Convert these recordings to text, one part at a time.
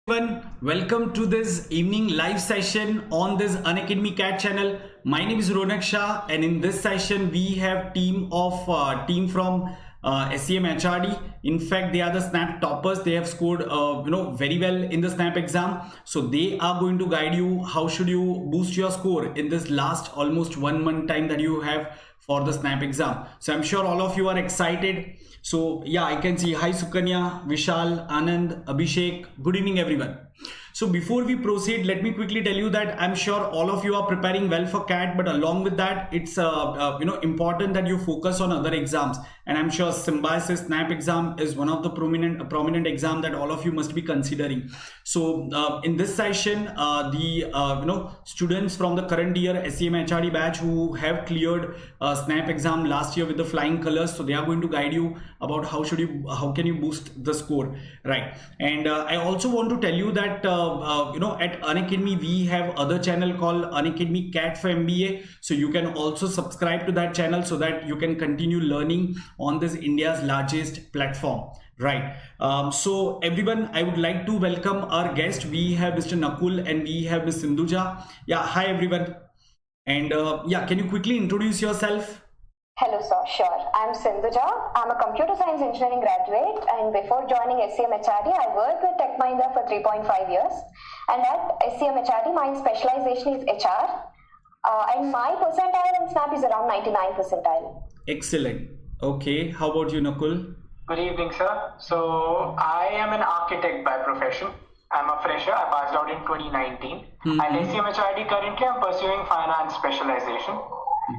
Everyone, welcome to this evening live session on this Unacademy CAT channel. My name is Ronak Shah, and in this session we have team from SCMHRD. In fact, they are the SNAP toppers. They have scored very well in the SNAP exam. So they are going to guide you how should you boost your score in this last almost 1 month time that you have for the SNAP exam. So I'm sure all of you are excited. So yeah, I can see hi Sukanya, Vishal, Anand, Abhishek. Good evening everyone. So before we proceed, let me quickly tell you that I'm sure all of you are preparing well for CAT, but along with that, it's important that you focus on other exams. And I'm sure Symbiosis SNAP exam is one of the prominent exam that all of you must be considering. So in this session, the students from the current year SCMHRD batch who have cleared SNAP exam last year with the flying colors, so they are going to guide you about how can you boost the score, right? And I also want to tell you that at Unacademy we have other channel called Unacademy CAT for MBA, so you can also subscribe to that channel so that you can continue learning on this India's largest platform, right? So everyone, I would like to welcome our guest. We have Mr. Nakul and we have Ms. Sindhuja. Yeah, hi everyone. And can you quickly introduce yourself? Hello sir, sure. I'm Sindhuja. I'm a computer science engineering graduate, and before joining SCMHRD, I worked with TechMinder for 3.5 years. And at SCMHRD, my specialization is HR, and my percentile in SNAP is around 99 percentile. Excellent. Okay, how about you, Nakul? Good evening, sir. So I am an architect by profession. I'm a fresher. I passed out in 2019. At SCMHRD currently, I'm pursuing finance specialization.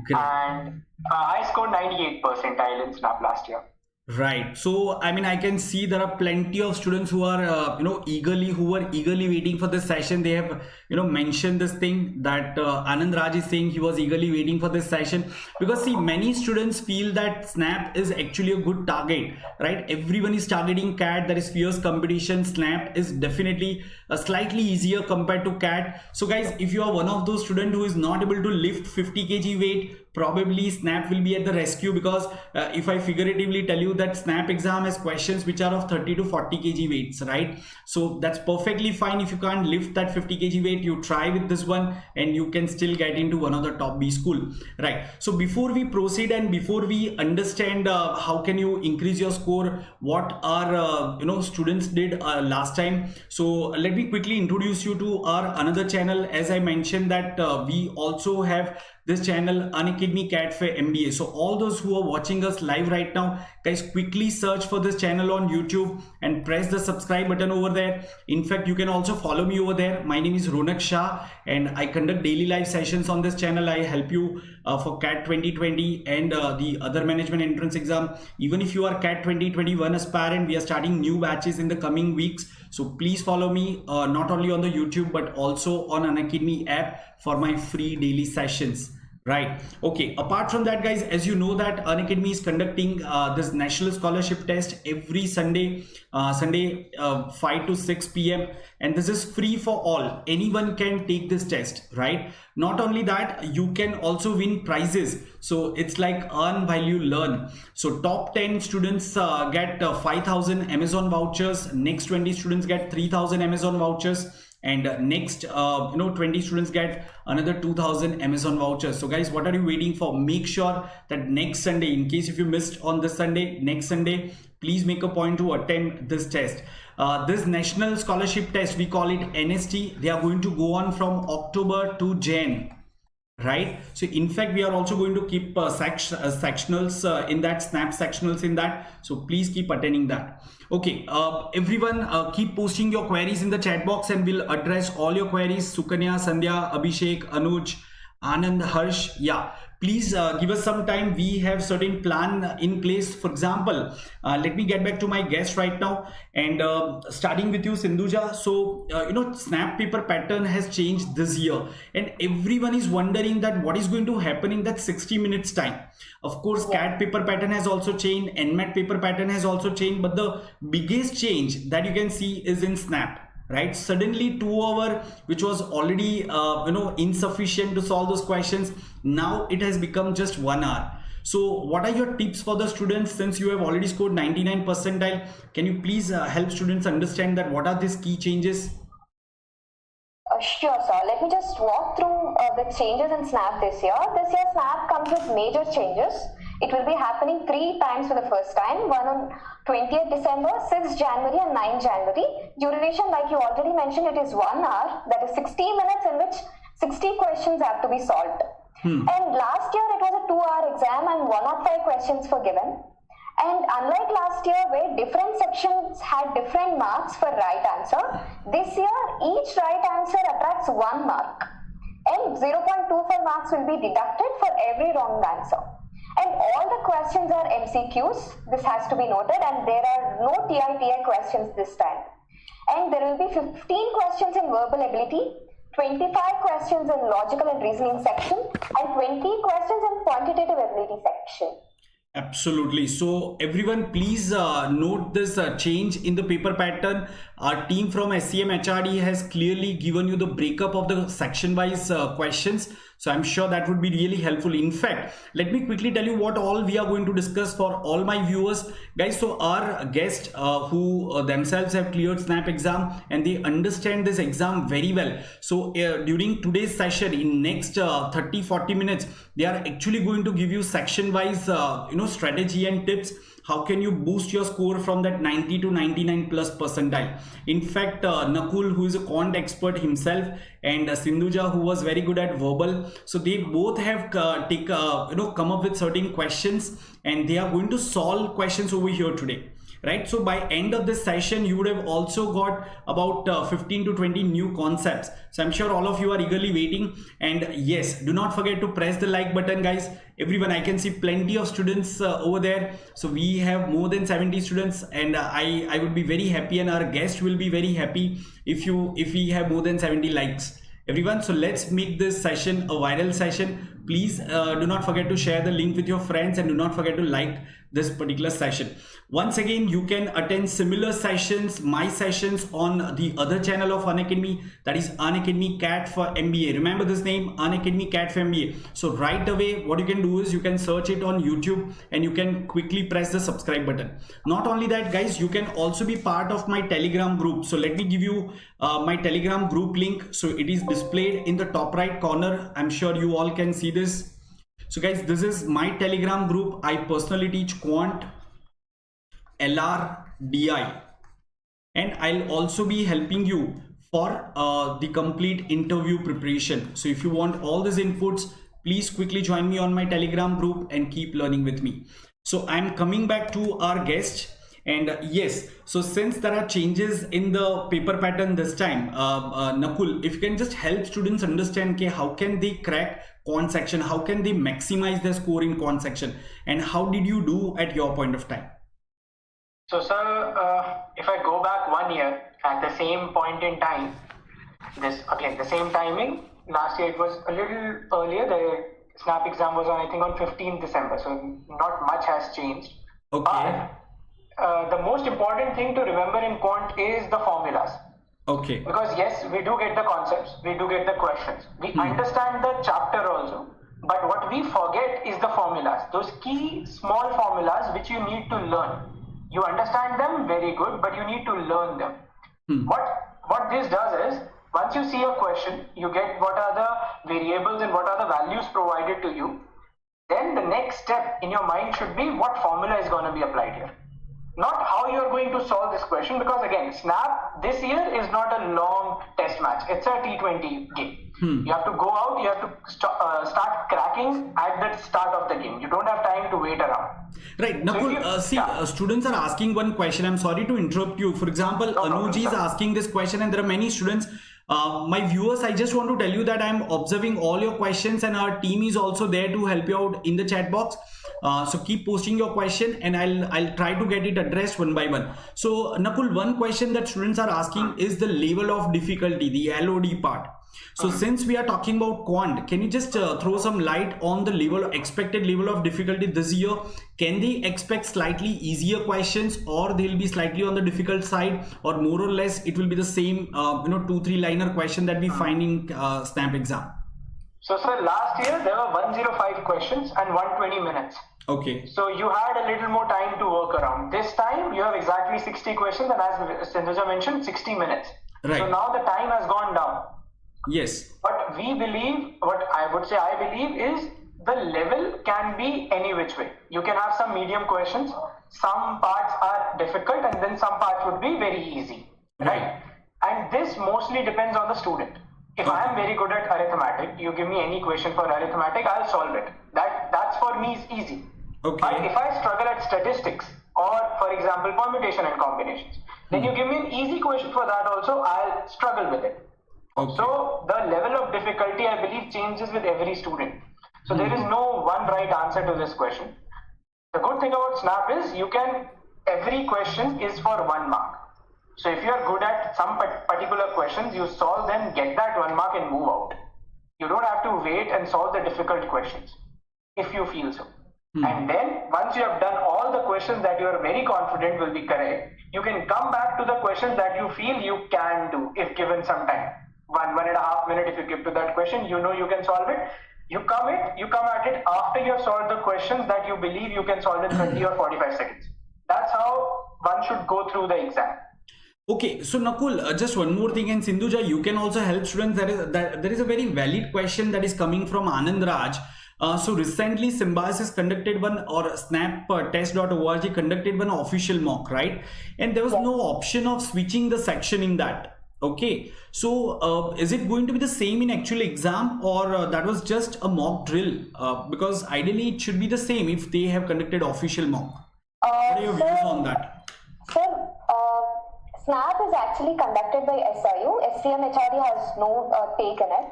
Great. And I scored 98 percentile in SNAP last year. Right. So, I mean, I can see there are plenty of students who are, eagerly waiting for this session. They have, mentioned this thing that Anand Raj is saying he was eagerly waiting for this session, because see, many students feel that SNAP is actually a good target, right? Everyone is targeting CAT. There is fierce competition. SNAP is definitely slightly easier compared to CAT. So guys, if you are one of those students who is not able to lift 50 kg weight, probably SNAP will be at the rescue, because if I figuratively tell you that SNAP exam has questions which are of 30 to 40 kg weights, right? So that's perfectly fine. If you can't lift that 50 kg weight, you try with this one and you can still get into one of the top B school, right? So before we proceed and before we understand how can you increase your score, what our students did last time, so let me quickly introduce you to our another channel. As I mentioned that we also have this channel Unacademy CAT for MBA. So all those who are watching us live right now, guys, quickly search for this channel on YouTube and press the subscribe button over there. In fact, you can also follow me over there. My name is Ronak Shah and I conduct daily live sessions on this channel. I help you for CAT 2020 and the other management entrance exam. Even if you are CAT 2021 aspirant, we are starting new batches in the coming weeks. So please follow me not only on the YouTube but also on Unacademy app for my free daily sessions. Right. Okay. Apart from that, guys, as you know that Unacademy is conducting this national scholarship test every Sunday 5 to 6 p.m. and this is free for all. Anyone can take this test, right? Not only that, you can also win prizes. So it's like earn while you learn. So top 10 students get 5,000 Amazon vouchers. Next 20 students get 3,000 Amazon vouchers. And next 20 students get another 2,000 Amazon vouchers. So guys, what are you waiting for? Make sure that next Sunday, in case if you missed on this Sunday, next Sunday, please make a point to attempt this test. This national scholarship test, we call it NST. They are going to go on from October to Jan. Right. So in fact, we are also going to keep sectionals in that, SNAP sectionals in that. So please keep attending that. Okay, everyone keep posting your queries in the chat box and we'll address all your queries. Sukanya, Sandhya, Abhishek, Anuj, Anand, Harsh. Yeah, please give us some time. We have certain plan in place. For example, let me get back to my guest right now and starting with you, Sindhuja. So, SNAP paper pattern has changed this year and everyone is wondering that what is going to happen in that 60 minutes time. Of course, CAT paper pattern has also changed, NMAT paper pattern has also changed, but the biggest change that you can see is in SNAP. Right, suddenly 2 hours, which was already insufficient to solve those questions, now it has become just 1 hour. So what are your tips for the students since you have already scored 99 percentile? Can you please help students understand that what are these key changes? Sure, sir. Let me just walk through the changes in SNAP this year. This year, SNAP comes with major changes. It will be happening 3 times for the first time, one on 20th December, 6th January and 9th January. Duration, like you already mentioned, it is 1 hour, that is 60 minutes in which 60 questions have to be solved. And last year it was a 2-hour exam and 105 questions were given. And unlike last year where different sections had different marks for right answer, this year each right answer attracts 1 mark and 0.24 marks will be deducted for every wrong answer. And all the questions are MCQs, this has to be noted, and there are no TI questions this time. And there will be 15 questions in verbal ability, 25 questions in logical and reasoning section, and 20 questions in quantitative ability section. Absolutely. So everyone, please note this change in the paper pattern. Our team from SCMHRD has clearly given you the breakup of the section wise questions. So I'm sure that would be really helpful. In fact, let me quickly tell you what all we are going to discuss for all my viewers, guys. So our guests who themselves have cleared SNAP exam and they understand this exam very well. So during today's session, in next 30-40 minutes, they are actually going to give you section wise strategy and tips. How can you boost your score from that 90 to 99 plus percentile? In fact, Nakul, who is a quant expert himself, and Sindhuja, who was very good at verbal, so they both have come up with certain questions, and they are going to solve questions over here today. Right, so by end of this session you would have also got about 15 to 20 new concepts. So I'm sure all of you are eagerly waiting, and yes, do not forget to press the like button, guys. Everyone, I can see plenty of students over there. So we have more than 70 students, and I would be very happy, and our guest will be very happy if we have more than 70 likes, everyone. So let's make this session a viral session. Please do not forget to share the link with your friends, and do not forget to like this particular session. Once again, you can attend similar sessions, my sessions, on the other channel of Unacademy, that is Unacademy CAT for MBA. Remember this name, Unacademy CAT for MBA. So right away, what you can do is you can search it on YouTube and you can quickly press the subscribe button. Not only that, guys, you can also be part of my Telegram group. So let me give you my Telegram group link. So it is displayed in the top right corner. I'm sure you all can see this. So guys, this is my Telegram group. I personally teach quant, LR, DI, and I'll also be helping you for the complete interview preparation. So if you want all these inputs, please quickly join me on my Telegram group and keep learning with me. So I'm coming back to our guest. And yes, so since there are changes in the paper pattern this time, Nakul, if you can just help students understand how can they crack quant section, how can they maximize their score in quant section, and how did you do at your point of time? So sir, if I go back 1 year at the same point in time, the same timing, last year it was a little earlier. The SNAP exam was on, I think, on 15th December, so not much has changed. Okay. But the most important thing to remember in quant is the formulas. Okay. Because yes, we do get the concepts, we do get the questions, we understand the chapter also, but what we forget is the formulas, those key small formulas which you need to learn. You understand them very good, but you need to learn them. What this does is, once you see a question, you get what are the variables and what are the values provided to you. Then the next step in your mind should be what formula is going to be applied here. Not how you are going to solve this question, because again, SNAP this year is not a long test match. It's a T20 game. You have to go out, you have to start cracking at the start of the game. You don't have time to wait around. Right, Nakul, students are asking one question. I'm sorry to interrupt you. For example, Anuji is asking this question, and there are many students. My viewers, I just want to tell you that I'm observing all your questions, and our team is also there to help you out in the chat box. So keep posting your question, and I'll try to get it addressed one by one. So Nakul, one question that students are asking is the level of difficulty, the LOD part. So since we are talking about quant, can you just throw some light on the expected level of difficulty this year? Can they expect slightly easier questions, or they'll be slightly on the difficult side, or more or less it will be the same 2-3 liner question that we find in SNAP exam? So sir, last year there were 105 questions and 120 minutes. Okay. So you had a little more time to work around. This time you have exactly 60 questions, and as Sindhuja mentioned, 60 minutes. Right. So now the time has gone down. Yes. What we believe, what I would say I believe is the level can be any which way. You can have some medium questions, some parts are difficult, and then some parts would be very easy, right? And this mostly depends on the student. If I am very good at arithmetic, you give me any question for arithmetic, I'll solve it. That's for me is easy. Okay. But if I struggle at statistics or, for example, permutation and combinations, then you give me an easy question for that also, I'll struggle with it. Okay. So the level of difficulty, I believe, changes with every student. So there is no one right answer to this question. The good thing about Snap is every question is for 1 mark. So if you are good at some particular questions, you solve them, get that 1 mark and move out. You don't have to wait and solve the difficult questions if you feel so. And then once you have done all the questions that you are very confident will be correct, you can come back to the questions that you feel you can do if given some time. 1.5 minutes if you give to that question, you know you can solve it. You come at it after you have solved the questions that you believe you can solve in 30 or 45 seconds. That's how one should go through the exam. Okay, so Nakul, just one more thing, and Sindhuja, you can also help students. There is a very valid question that is coming from Anand Raj. So recently Symbiosis conducted one, or snaptest.org conducted one official mock, right? And there was no option of switching the section in that. Okay, so is it going to be the same in actual exam, or that was just a mock drill? Because ideally it should be the same if they have conducted official mock. What are your views on that? Sir, Snap is actually conducted by SIU. SCMHRD has no take in it.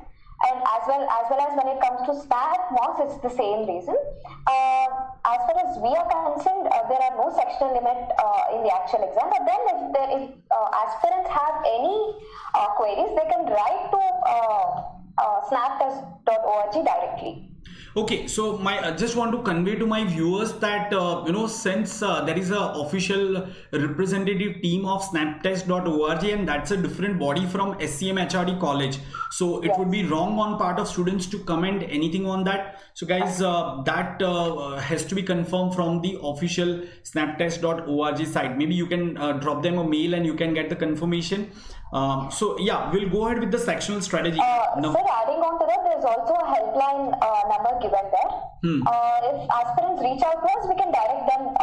And as well as when it comes to Snap mocks, it's the same reason. As far as we are concerned, there are no sectional limit in the actual exam. But then if aspirants have any queries, they can write to snaptest.org directly. Okay, so I just want to convey to my viewers that since there is a official representative team of snaptest.org, and that's a different body from SCMHRD college, so it would be wrong on part of students to comment anything on that. So guys, that has to be confirmed from the official snaptest.org site. Maybe you can drop them a mail and you can get the confirmation. So yeah, we'll go ahead with the sectional strategy. Sir, adding on to that, there's also a helpline number given there. If aspirants reach out to us, we can direct them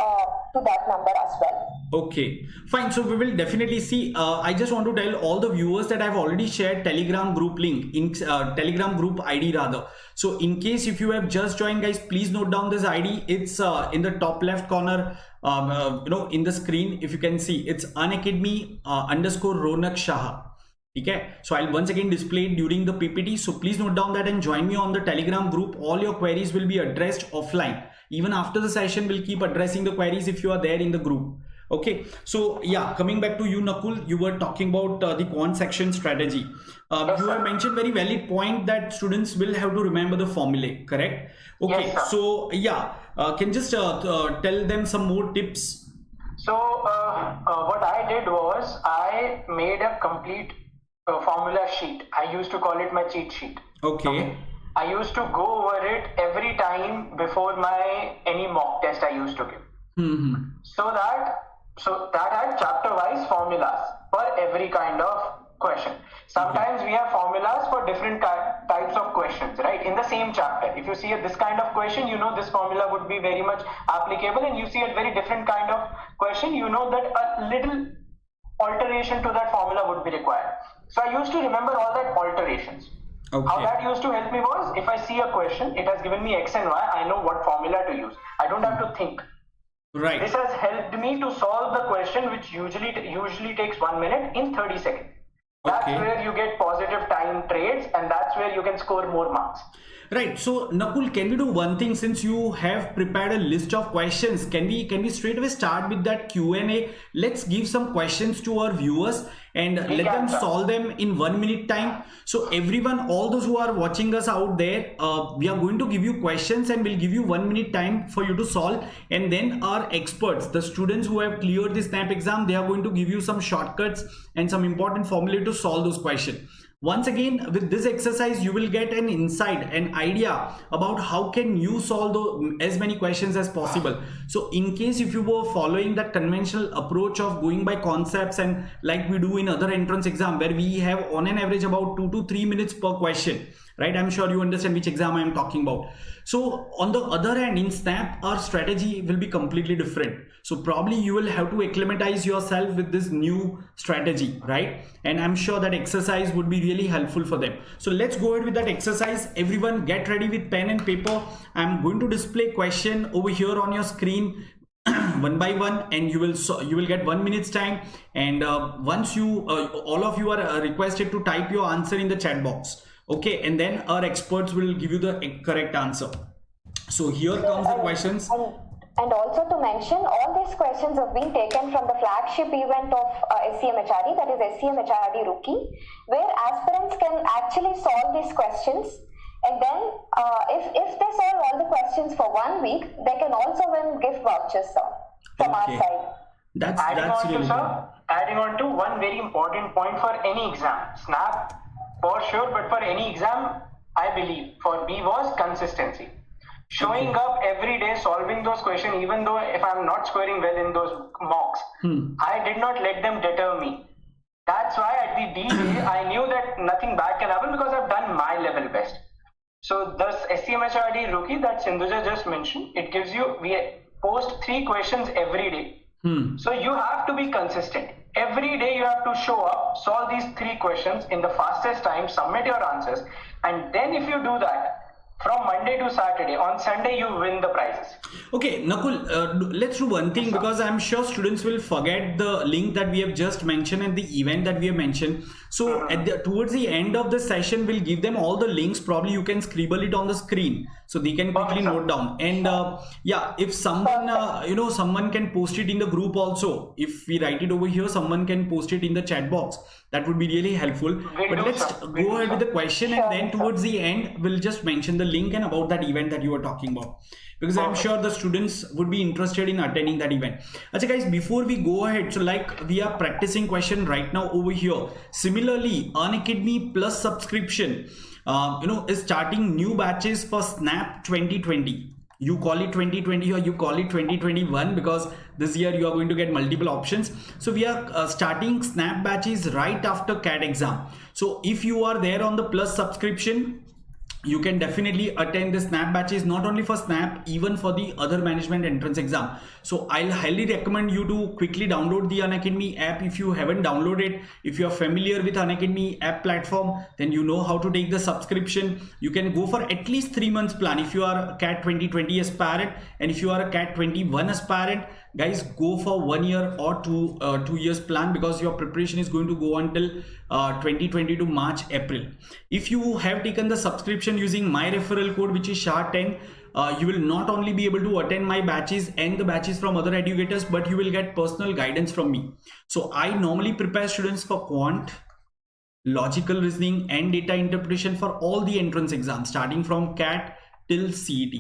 to that number as well. Okay, fine. So we will definitely see. I just want to tell all the viewers that I've already shared Telegram group link, in Telegram group ID rather. So in case if you have just joined, guys, please note down this ID. It's in the top left corner. In the screen, if you can see, it's Unacademy _Ronak Shah. Okay, so I'll once again display it during the PPT. So please note down that and join me on the Telegram group. All your queries will be addressed offline. Even after the session, we'll keep addressing the queries if you are there in the group. Okay, so yeah, coming back to you, Nakul, you were talking about the quant section strategy. You have mentioned very valid point that students will have to remember the formulae, correct? Okay, Yes, so yeah, can just tell them some more tips. So what I did was I made a complete formula sheet. I used to call it my cheat sheet. Okay. I used to go over it every time before any mock test I used to give. So that had chapter-wise formulas for every kind of question. Sometimes we have formulas for different types of questions, right? In the same chapter. If you see this kind of question, you know this formula would be very much applicable, and you see a very different kind of question, you know that a little alteration to that formula would be required. So I used to remember all that alterations. Okay. How that used to help me was, if I see a question, it has given me X and Y, I know what formula to use. I don't have to think. Right. This has helped me to solve the question, which usually takes 1 minute, in 30 seconds. That's where you get positive time trades, and that's where you can score more marks. Right. So Nakul, can we do one thing? Since you have prepared a list of questions, can we straight away start with that Q&A? Let's give some questions to our viewers and let them solve them in 1 minute time. So everyone, all those who are watching us out there, we are going to give you questions and we'll give you 1 minute time for you to solve. And then our experts, the students who have cleared the SNAP exam, they are going to give you some shortcuts and some important formulae to solve those questions. Once again, with this exercise, you will get an insight, an idea about how can you solve as many questions as possible. So in case if you were following that conventional approach of going by concepts, and like we do in other entrance exam where we have on an average about 2 to 3 minutes per question, right? I'm sure you understand which exam I am talking about. So on the other hand, in Snap, our strategy will be completely different. So probably you will have to acclimatize yourself with this new strategy, right? And I'm sure that exercise would be really helpful for them. So let's go ahead with that exercise. Everyone get ready with pen and paper. I'm going to display question over here on your screen one by one, and you will get 1 minute's time. And once you all of you are requested to type your answer in the chat box. Okay, and then our experts will give you the correct answer. So here comes the questions. And also to mention, all these questions have been taken from the flagship event of SCMHRD, that is SCMHRD Rookie, where aspirants can actually solve these questions. And then if they solve all the questions for 1 week, they can also win gift vouchers, sir, from our side. That's really good. Adding on to one very important point for any exam, Snap for sure, but for any exam, I believe for me was consistency. Showing up every day, solving those questions, even though if I'm not scoring well in those mocks, I did not let them deter me. That's why at the D-Day, I knew that nothing bad can happen because I've done my level best. So this SCMHRD Rookie that Sindhuja just mentioned, it gives you, we post 3 questions every day. So you have to be consistent. Every day you have to show up, solve these 3 questions in the fastest time, submit your answers, and then if you do that, from Monday to Saturday, on Sunday you win the prizes. Okay, Nakul, let's do one thing, because I'm sure students will forget the link that we have just mentioned and the event that we have mentioned. So towards the end of the session, we'll give them all the links. Probably you can scribble it on the screen so they can quickly note down. And yeah, if someone, someone can post it in the group also. If we write it over here, someone can post it in the chat box. That would be really helpful. But let's go ahead with the question, and then towards the end, we'll just mention the link and about that event that you were talking about, because I'm sure the students would be interested in attending that event. Achha guys, before we go ahead, so like we are practicing question right now over here. Similarly, Unacademy Plus subscription, is starting new batches for Snap 2020. You call it 2020 or you call it 2021, because this year you are going to get multiple options. So we are starting Snap batches right after CAT exam. So if you are there on the Plus subscription, you can definitely attend the Snap batches, not only for Snap, even for the other management entrance exam. So I'll highly recommend you to quickly download the Unacademy app if you haven't downloaded. If you're familiar with Unacademy app platform, then you know how to take the subscription. You can go for at least 3 months plan if you are a CAT 2020 aspirant, and if you are a CAT 21 aspirant, guys, go for 1 year or 2 years plan, because your preparation is going to go until 2022 March, April. If you have taken the subscription using my referral code, which is SHAH10, you will not only be able to attend my batches and the batches from other educators, but you will get personal guidance from me. So I normally prepare students for quant, logical reasoning and data interpretation for all the entrance exams, starting from CAT till CET.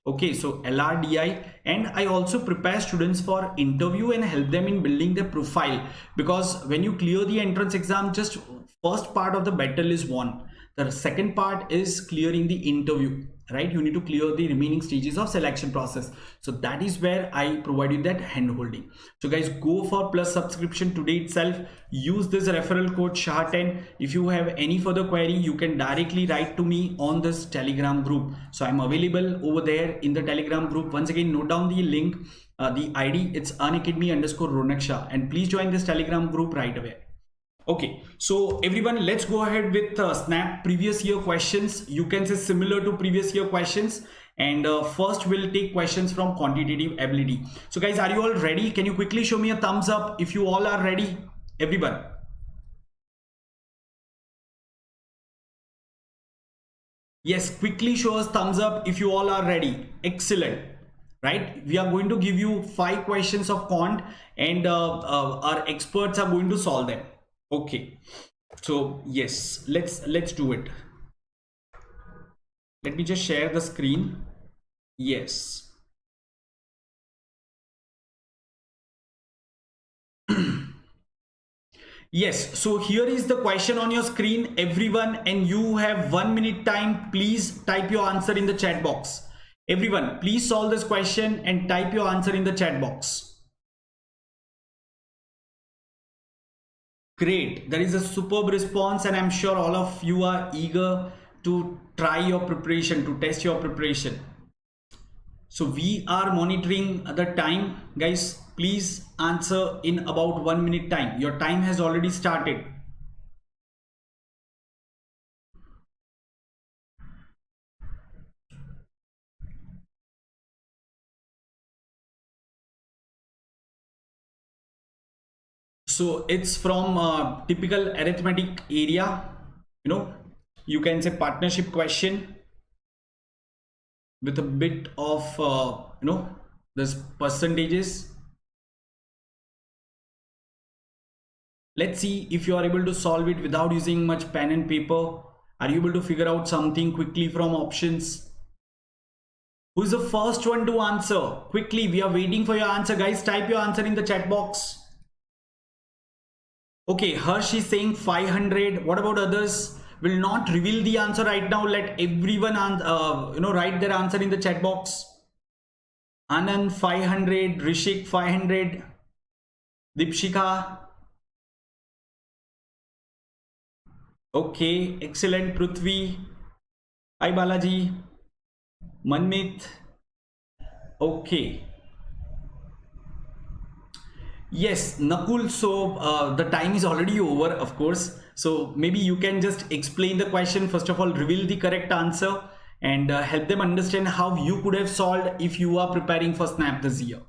Okay, so LRDI, and I also prepare students for interview and help them in building their profile, because when you clear the entrance exam, just first part of the battle is won. The second part is clearing the interview, right? You need to clear the remaining stages of selection process. So that is where I provide you that hand holding. So guys, go for Plus subscription today itself. Use this referral code SHAH10. If you have any further query, you can directly write to me on this Telegram group. So I'm available over there in the Telegram group. Once again, note down the link, the ID, it's Unacademy_Ronak Shah, and please join this Telegram group right away. Okay, so everyone, let's go ahead with Snap previous year questions. You can say similar to previous year questions. And first we'll take questions from quantitative ability. So guys, are you all ready? Can you quickly show me a thumbs up if you all are ready? Everyone. Yes, quickly show us thumbs up if you all are ready. Excellent. Right, we are going to give you 5 questions of quant, and our experts are going to solve them. Okay, so yes, let's do it. Let me just share the screen. Yes. Yes, so here is the question on your screen, everyone, and you have 1 minute time. Please type your answer in the chat box. Everyone, please solve this question and type your answer in the chat box. Great, there is a superb response, and I'm sure all of you are eager to try your preparation, to test your preparation. So we are monitoring the time, guys. Please answer in about 1 minute time. Your time has already started. So it's from typical arithmetic area, you can say partnership question with a bit of, this percentages. Let's see if you are able to solve it without using much pen and paper. Are you able to figure out something quickly from options? Who's the first one to answer? Quickly, we are waiting for your answer, guys. Type your answer in the chat box. Okay, Harsh is saying 500. What about others? Will not reveal the answer right now. Let everyone write their answer in the chat box. Anand 500, Rishik 500, Dipshika. Okay, excellent. Prithvi. Hi Balaji. Manmit. Okay. Yes, Nakul. So the time is already over, of course. So maybe you can just explain the question. First of all, reveal the correct answer and help them understand how you could have solved if you are preparing for SNAP this year.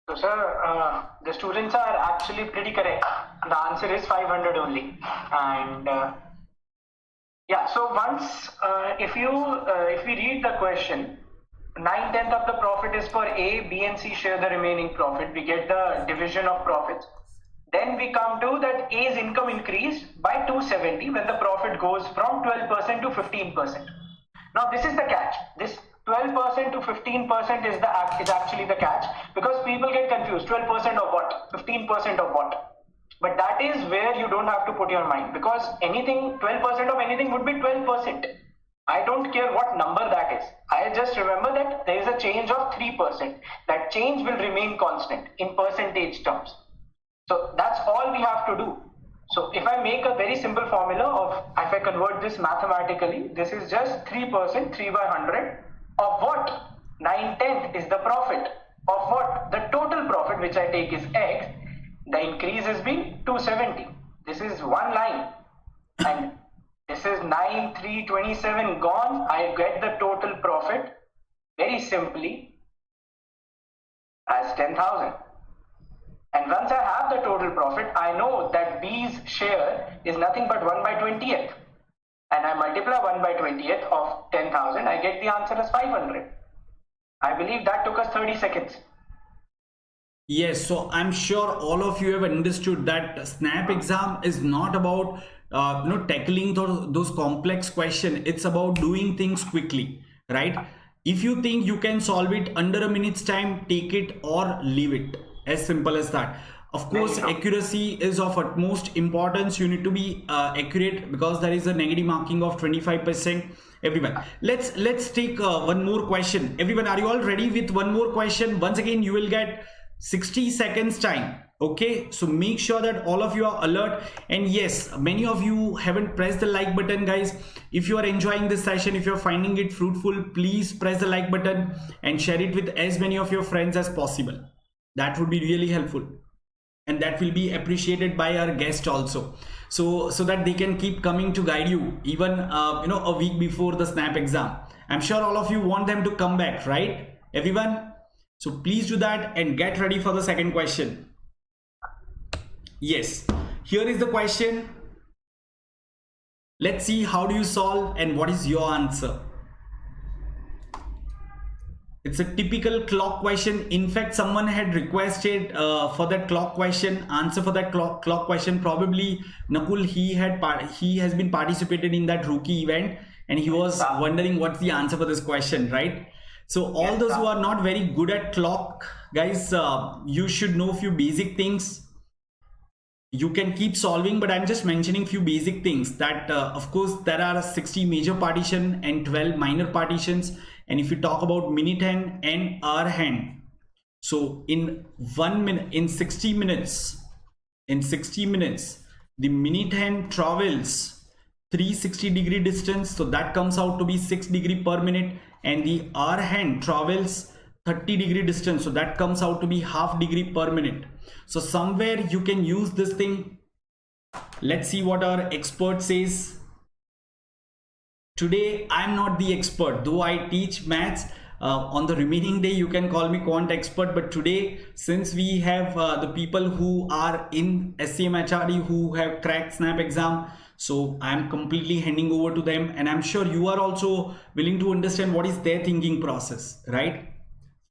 So sir, the students are actually pretty correct. The answer is 500 only. And yeah, so once if we read the question, 9/10 of the profit is for A, B and C share the remaining profit. We get the division of profits. Then we come to that A's income increased by 270 when the profit goes from 12% to 15%. Now this is the catch. This 12% to 15% is actually the catch, because people get confused. 12% of what? 15% of what? But that is where you don't have to put your mind, because anything, 12% of anything would be 12%. I don't care what number that is. I just remember that there is a change of 3%. That change will remain constant in percentage terms. So that's all we have to do. So if I make a very simple formula of, if I convert this mathematically, this is just 3%, 3 by 100 of what? 9/10 is the profit of what? The total profit, which I take is X. The increase has been 270. This is one line. And this is 9,327 gone. I get the total profit very simply as 10,000. And once I have the total profit, I know that B's share is nothing but 1 by 20th. And I multiply 1 by 20th of 10,000. I get the answer as 500. I believe that took us 30 seconds. Yes, so I'm sure all of you have understood that SNAP exam is not about tackling those complex questions. It's about doing things quickly, right? If you think you can solve it under a minute's time, take it or leave it. As simple as that. Of course, accuracy is of utmost importance. You need to be accurate, because there is a negative marking of 25%. Everyone, let's take one more question. Everyone, are you all ready with one more question? Once again, you will get 60 seconds time. Okay, so make sure that all of you are alert. And yes, many of you haven't pressed the like button, guys. If you are enjoying this session, if you're finding it fruitful, please press the like button and share it with as many of your friends as possible. That would be really helpful, and that will be appreciated by our guest also, so that they can keep coming to guide you even a week before the SNAP exam. I'm sure all of you want them to come back, right, everyone? So please do that and get ready for the second question. Yes, here is the question. Let's see how do you solve and what is your answer. It's a typical clock question. In fact, someone had requested for that clock question, answer for that clock question. Probably Nakul, he has been participated in that rookie event, and he was wondering what's the answer for this question, right? So all those who are not very good at clock, guys, you should know a few basic things. you can keep solving, but I'm just mentioning few basic things that of course there are 60 major partition and 12 minor partitions. And if you talk about minute hand and hour hand, so in 1 minute, in 60 minutes, the minute hand travels 360-degree distance, so that comes out to be 6 degree per minute, and the hour hand travels 30-degree distance, so that comes out to be half degree per minute. So somewhere you can use this thing. Let's see what our expert says. Today I'm not the expert, though I teach maths. On the remaining day you can call me quant expert, but today, since we have the people who are in SCMHRD who have cracked SNAP exam, so I'm completely handing over to them, and I'm sure you are also willing to understand what is their thinking process, right?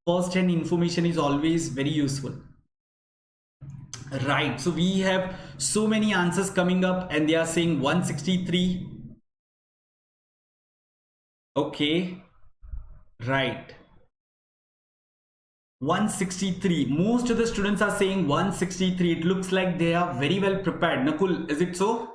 First hand information is always very useful. Right, so we have so many answers coming up, and they are saying 163. Okay, right, 163. Most of the students are saying 163. It looks like they are very well prepared. Nakul, is it so?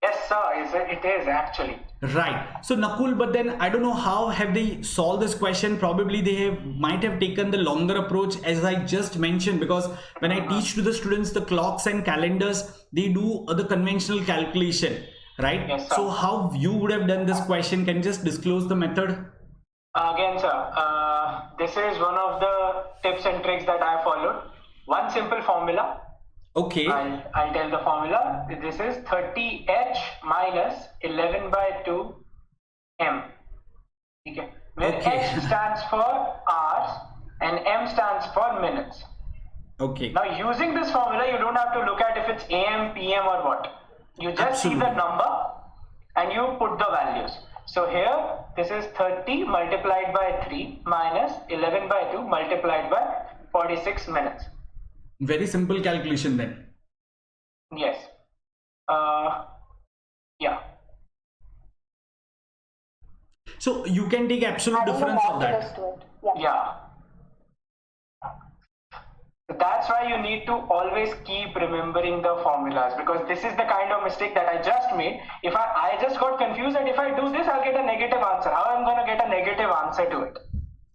Yes, sir. It is actually. Right. So Nakul, but then I don't know how have they solved this question. Probably they might have taken the longer approach, as I just mentioned, because when I teach to the students the clocks and calendars, they do the conventional calculation, right? Yes, sir. So how you would have done this question? Can you just disclose the method? Again, sir, this is one of the tips and tricks that I followed. One simple formula. Okay. I'll tell the formula. This is 30h minus 11 by 2 m. Okay. Where Okay. h stands for hours and m stands for minutes. Okay. Now, using this formula, you don't have to look at if it's AM, PM or what. You just see the number and you put the values. So here, this is 30 multiplied by 3 minus 11 by 2 multiplied by 46 minutes. Very simple calculation then. Yes. Yeah. So you can take absolute difference of that. Yeah. That's why you need to always keep remembering the formulas, because this is the kind of mistake that I just made. If I just got confused that if I do this, I'll get a negative answer. How am I going to get a negative answer to it?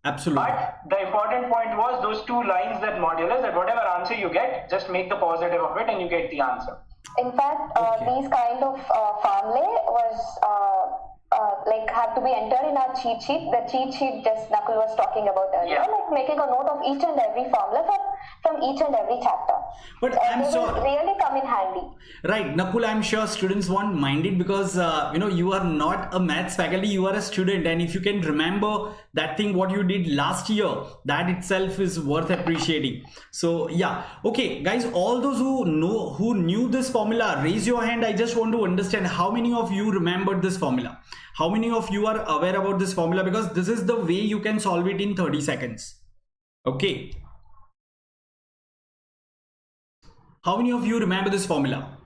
Absolutely. But the important point was those two lines, that modulus, that whatever answer you get, just make the positive of it and you get the answer. In fact, these kind of formulae was like had to be entered in our cheat sheet. The cheat sheet just Nakul was talking about earlier, like making a note of each and every formula from each and every chapter. But I'm sure really come in handy. Right, Nakul, I'm sure students won't mind it because you are not a maths faculty, you are a student, and if you can remember that thing what you did last year, that itself is worth appreciating. So yeah, okay guys, all those who knew this formula, raise your hand. I just want to understand how many of you remembered this formula. How many of you are aware about this formula, because this is the way you can solve it in 30 seconds. Okay. How many of you remember this formula?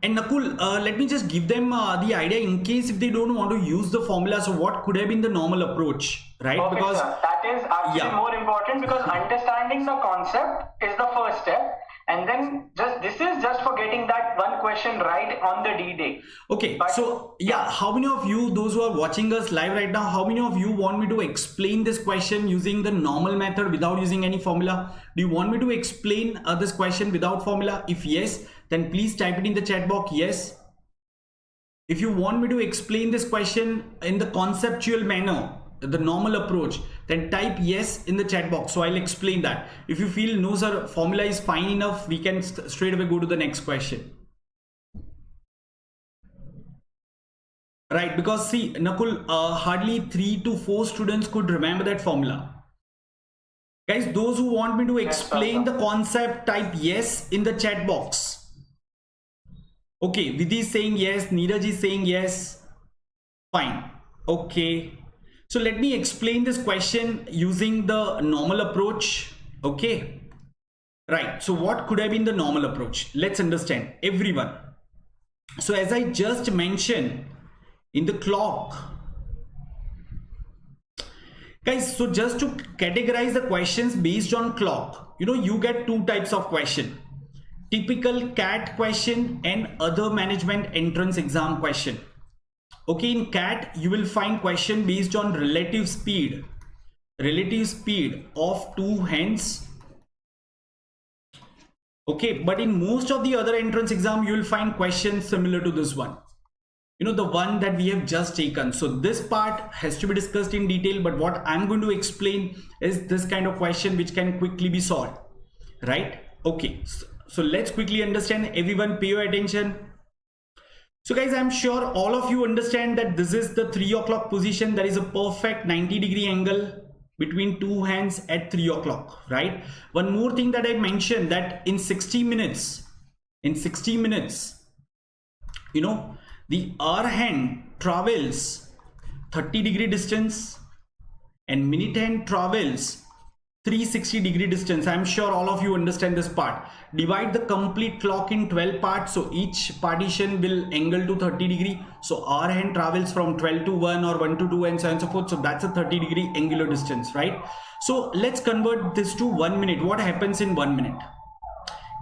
And Nakul, let me just give them the idea in case if they don't want to use the formula. So what could have been the normal approach, right? Okay, because sir. That is actually more important, because understanding the concept is the first step. And then this is just for getting that one question right on the D-Day. Okay, but, so yeah, how many of you, those who are watching us live right now, how many of you want me to explain this question using the normal method without using any formula? Do you want me to explain this question without formula? If yes, then please type it in the chat box, yes. If you want me to explain this question in the conceptual manner, the normal approach, then type yes in the chat box, so I'll explain that. If you feel no sir, formula is fine enough, we can straight away go to the next question. Right, because see Nakul, hardly 3 to 4 students could remember that formula. Guys, those who want me to explain the concept, type yes in the chat box. Okay, Vidhi is saying yes, Neeraj is saying yes. Fine. Okay. So let me explain this question using the normal approach. Okay. Right. So what could have been the normal approach? Let's understand, everyone. So as I just mentioned in the clock, guys, so just to categorize the questions based on clock, you get two types of question. typical CAT question and other management entrance exam question. Okay, in CAT, you will find question based on relative speed of two hands. Okay, but in most of the other entrance exam, you will find questions similar to this one. You know, the one that we have just taken. So this part has to be discussed in detail, but what I'm going to explain is this kind of question which can quickly be solved, right? Okay, so let's quickly understand. Everyone pay your attention. So guys, I'm sure all of you understand that this is the 3 o'clock position. There is a perfect 90-degree angle between two hands at 3 o'clock, right? One more thing that I mentioned, that in 60 minutes, you know, the hour hand travels 30-degree distance and minute hand travels 360-degree distance. I'm sure all of you understand this part. Divide the complete clock in 12 parts, so each partition will angle to 30-degree. So hour hand travels from 12 to 1 or 1 to 2 and so on and so forth. So that's a 30-degree angular distance, right? So let's convert this to 1 minute. What happens in 1 minute?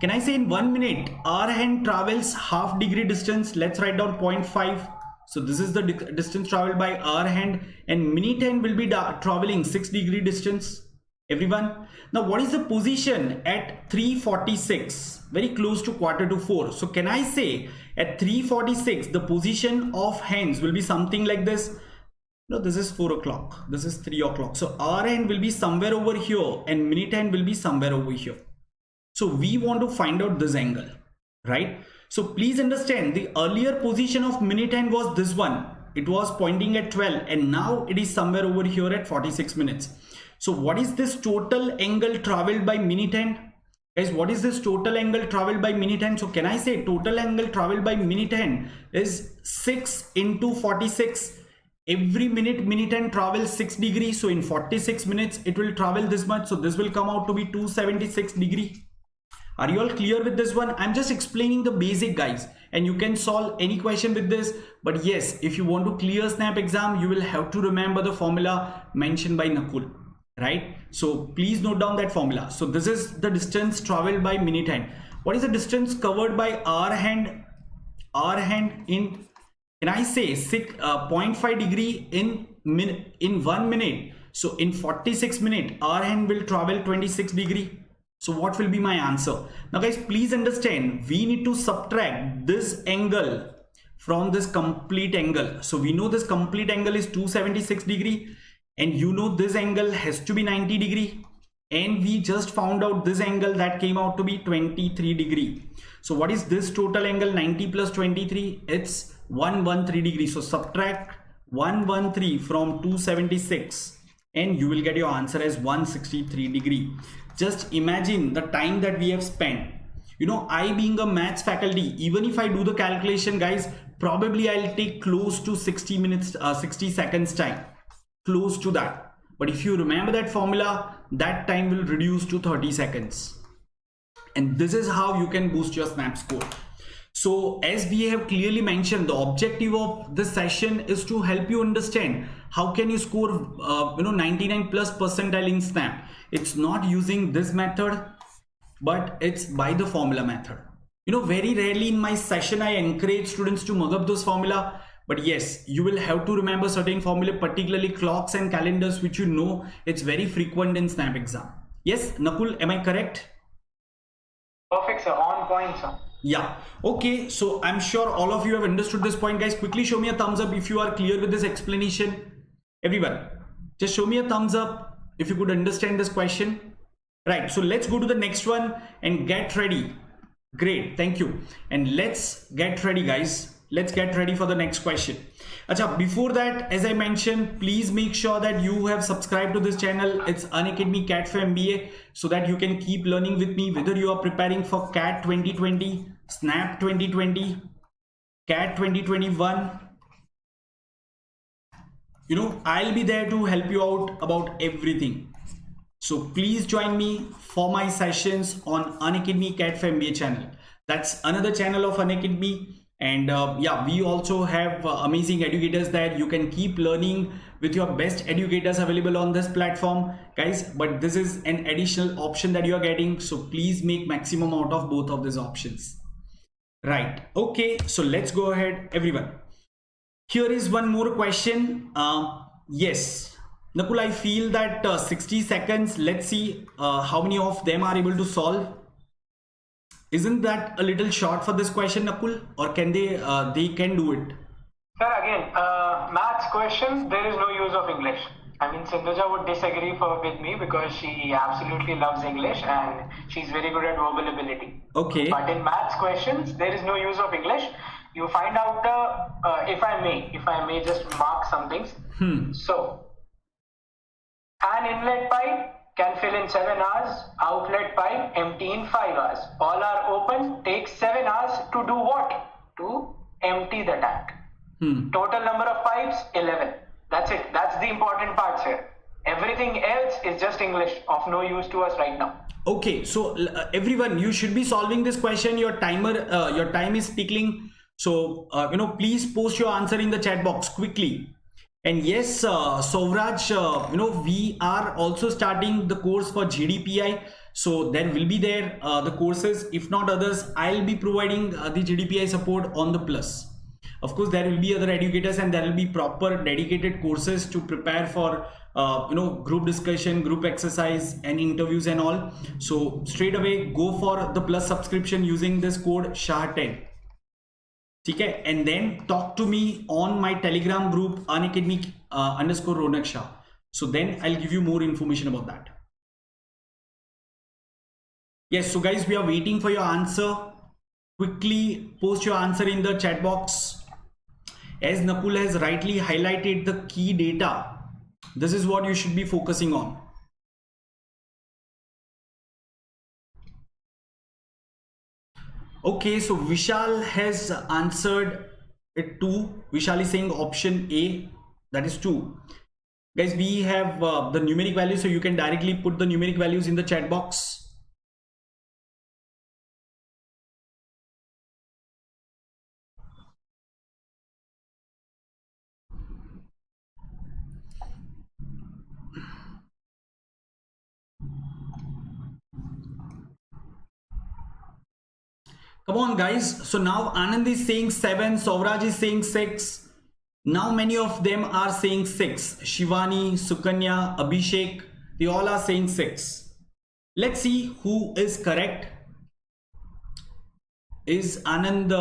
Can I say in 1 minute, hour hand travels half-degree distance? Let's write down 0.5. So this is the distance traveled by hour hand, and minute hand will be traveling 6-degree distance. Everyone, now what is the position at 3:46, very close to 3:45? So can I say at 3:46 the position of hands will be something like this? No, this is 4 o'clock, this is 3 o'clock. So hour hand will be somewhere over here and minute hand will be somewhere over here. So we want to find out this angle, right? So please understand, the earlier position of minute hand was this one. It was pointing at 12 and now it is somewhere over here at 46 minutes. So what is this total angle traveled by minute hand? Guys, what is this total angle traveled by minute hand? So can I say total angle traveled by minute hand is 6 into 46. Every minute hand travels 6 degrees. So in 46 minutes, it will travel this much. So this will come out to be 276 degree. Are you all clear with this one? I'm just explaining the basic, guys, and you can solve any question with this. But yes, if you want to clear SNAP exam, you will have to remember the formula mentioned by Nakul. Right, so please note down that formula. So this is the distance traveled by minute hand. What is the distance covered by hour hand? Hour hand in, can I say 0.5 degree in 1 minute? So in 46 minutes, hour hand will travel 26 degree. So what will be my answer? Now guys, please understand, we need to subtract this angle from this complete angle. So we know this complete angle is 276 degree. And you know this angle has to be 90 degree, and we just found out this angle that came out to be 23 degree. So what is this total angle? 90 plus 23, it's 113 degree. So subtract 113 from 276 and you will get your answer as 163 degree. Just imagine the time that we have spent. You know, I being a maths faculty, even if I do the calculation, guys, probably I'll take close to 60 minutes, 60 seconds time. Close to that. But if you remember that formula, that time will reduce to 30 seconds. And this is how you can boost your SNAP score. So as we have clearly mentioned, the objective of this session is to help you understand how can you score 99 plus percentile in SNAP. It's not using this method, but it's by the formula method. You know, very rarely in my session I encourage students to mug up those formula. But yes, you will have to remember certain formula, particularly clocks and calendars, which you know it's very frequent in SNAP exam. Yes, Nakul, am I correct? Perfect, sir. On point, sir. Yeah. Okay. So I'm sure all of you have understood this point, guys. Quickly show me a thumbs up if you are clear with this explanation. Everyone, just show me a thumbs up if you could understand this question. Right. So let's go to the next one and get ready. Great. Thank you. And let's get ready, guys. Let's get ready for the next question. Acha, before that, as I mentioned, please make sure that you have subscribed to this channel. It's Unacademy CAT for MBA, so that you can keep learning with me, whether you are preparing for CAT 2020, SNAP 2020, CAT 2021. You know, I'll be there to help you out about everything. So please join me for my sessions on Unacademy CAT for MBA channel. That's another channel of Unacademy. And yeah, we also have amazing educators there. You can keep learning with your best educators available on this platform, guys, but this is an additional option that you are getting, so please make maximum out of both of these options. Right, okay, so let's go ahead, everyone. Here is one more question. Yes, Nakul, I feel that 60 seconds, let's see how many of them are able to solve. Isn't that a little short for this question, Nakul, or can they can do it? Sir, again, maths question, there is no use of English. I mean, Sindhuja would disagree with me because she absolutely loves English and she's very good at verbal ability. Okay. But in maths questions, there is no use of English. You find out the, if I may just mark some things. So, an inlet pipe can fill in 7 hours, outlet pipe empty in 5 hours. All are open, takes 7 hours to do what? To empty the tank. Total number of pipes, 11. That's it. That's the important parts here. Everything else is just English of no use to us right now. Okay, so everyone, you should be solving this question. Your time is tickling. So, please post your answer in the chat box quickly. And yes, Sovraj, we are also starting the course for GDPI. So there will be the courses. If not others, I'll be providing the GDPI support on the Plus. Of course, there will be other educators and there will be proper dedicated courses to prepare for, group discussion, group exercise and interviews and all. So straight away, go for the Plus subscription using this code SHAH10. Okay, and then talk to me on my Telegram group Unacademy _Ronak Shah. So then I'll give you more information about that. Yes, so guys, we are waiting for your answer. Quickly post your answer in the chat box. As Nakul has rightly highlighted the key data, this is what you should be focusing on. Okay, so Vishal has answered it too. Vishal is saying option A, that is 2. Guys, we have the numeric values, so you can directly put the numeric values in the chat box. Come on, guys. So now Anand is saying 7, Sovraj is saying 6. Now many of them are saying 6. Shivani, Sukanya, Abhishek, they all are saying 6. Let's see who is correct. Is Anand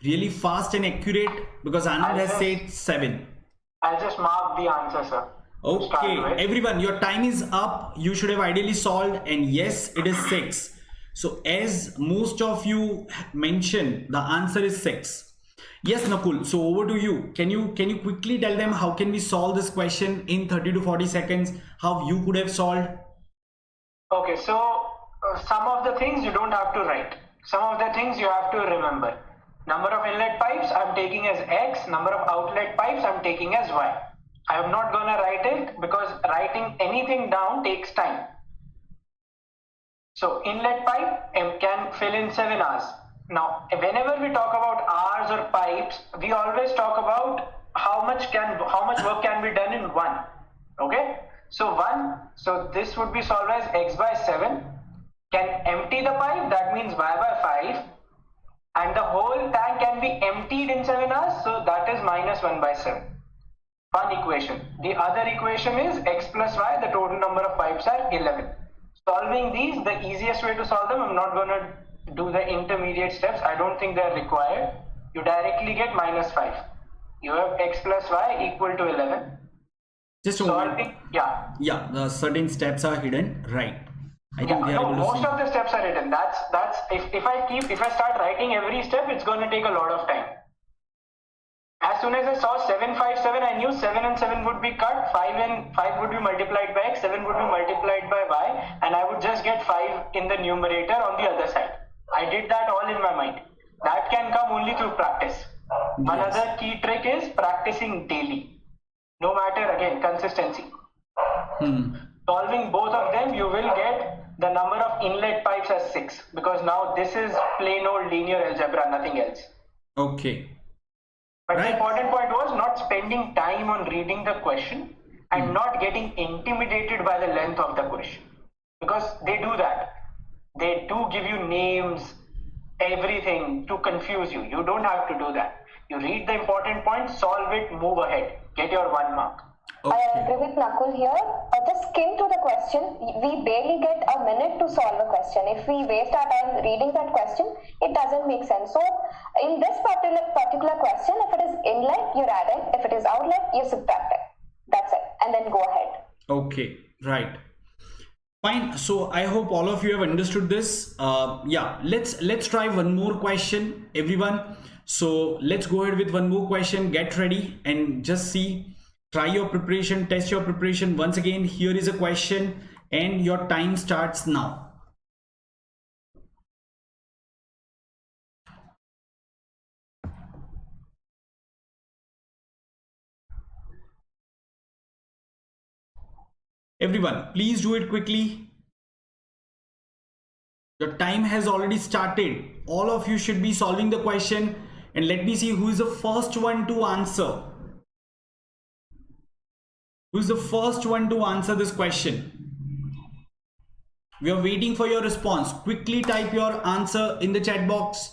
really fast and accurate? Because Anand has said 7. I'll just mark the answer, sir. Okay, everyone, your time is up. You should have ideally solved, and yes, it is 6. So as most of you mentioned, the answer is 6. Yes, Nakul, so over to you. Can you quickly tell them how can we solve this question in 30 to 40 seconds, how you could have solved? Okay, so some of the things you don't have to write. Some of the things you have to remember. Number of inlet pipes I'm taking as X, number of outlet pipes I'm taking as Y. I am not going to write it because writing anything down takes time. So inlet pipe can fill in 7 hours. Now, whenever we talk about hours or pipes, we always talk about how much work can be done in 1. Okay? So this would be solved as X by 7. Can empty the pipe, that means Y by 5. And the whole tank can be emptied in 7 hours, so that is minus 1 by 7. One equation. The other equation is X plus Y, the total number of pipes are 11. Solving these, the easiest way to solve them, I'm not going to do the intermediate steps. I don't think they're required. You directly get minus 5. You have X plus Y equal to 11. Just solving, yeah, the certain steps are hidden, right? I think most of the steps are hidden. That's if I start writing every step, it's going to take a lot of time. As soon as I saw 7, 5, 7, I knew 7 and 7 would be cut, 5 and 5 would be multiplied by X, 7 would be multiplied by Y, and I would just get 5 in the numerator on the other side. I did that all in my mind. That can come only through practice. Yes. Another key trick is practicing daily. No matter, again, consistency. Solving both of them, you will get the number of inlet pipes as 6, because now this is plain old linear algebra, nothing else. Okay. But the Right. important point was not spending time on reading the question and not getting intimidated by the length of the question. Because they do that. They do give you names, everything to confuse you. You don't have to do that. You read the important point, solve it, move ahead. Get your 1 mark. I agree with Nakul here. Just skim through the question. We barely get a minute to solve a question. If we waste our time reading that question, it doesn't make sense. So, in this particular question, if it is inlet, you're adding. If it is outlet, you're subtracting. That's it. And then go ahead. Okay, right. Fine. So I hope all of you have understood this. Yeah, let's try one more question, everyone. So let's go ahead with one more question. Get ready and just see. Try your preparation, test your preparation. Once again, here is a question and your time starts now. Everyone, please do it quickly. Your time has already started. All of you should be solving the question and let me see who is the first one to answer. Who is the first one to answer this question? We are waiting for your response. Quickly type your answer in the chat box.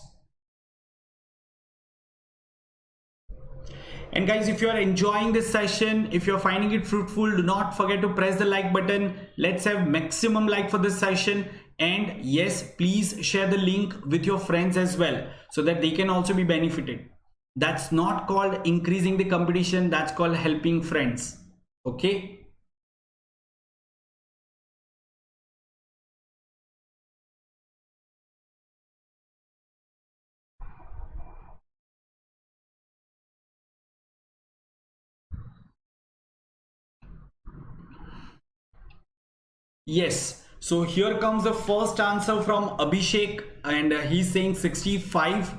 And guys, if you are enjoying this session, if you're finding it fruitful, do not forget to press the like button. Let's have maximum like for this session. And yes, please share the link with your friends as well so that they can also be benefited. That's not called increasing the competition. That's called helping friends. Okay. Yes. So here comes the first answer from Abhishek and he's saying 65.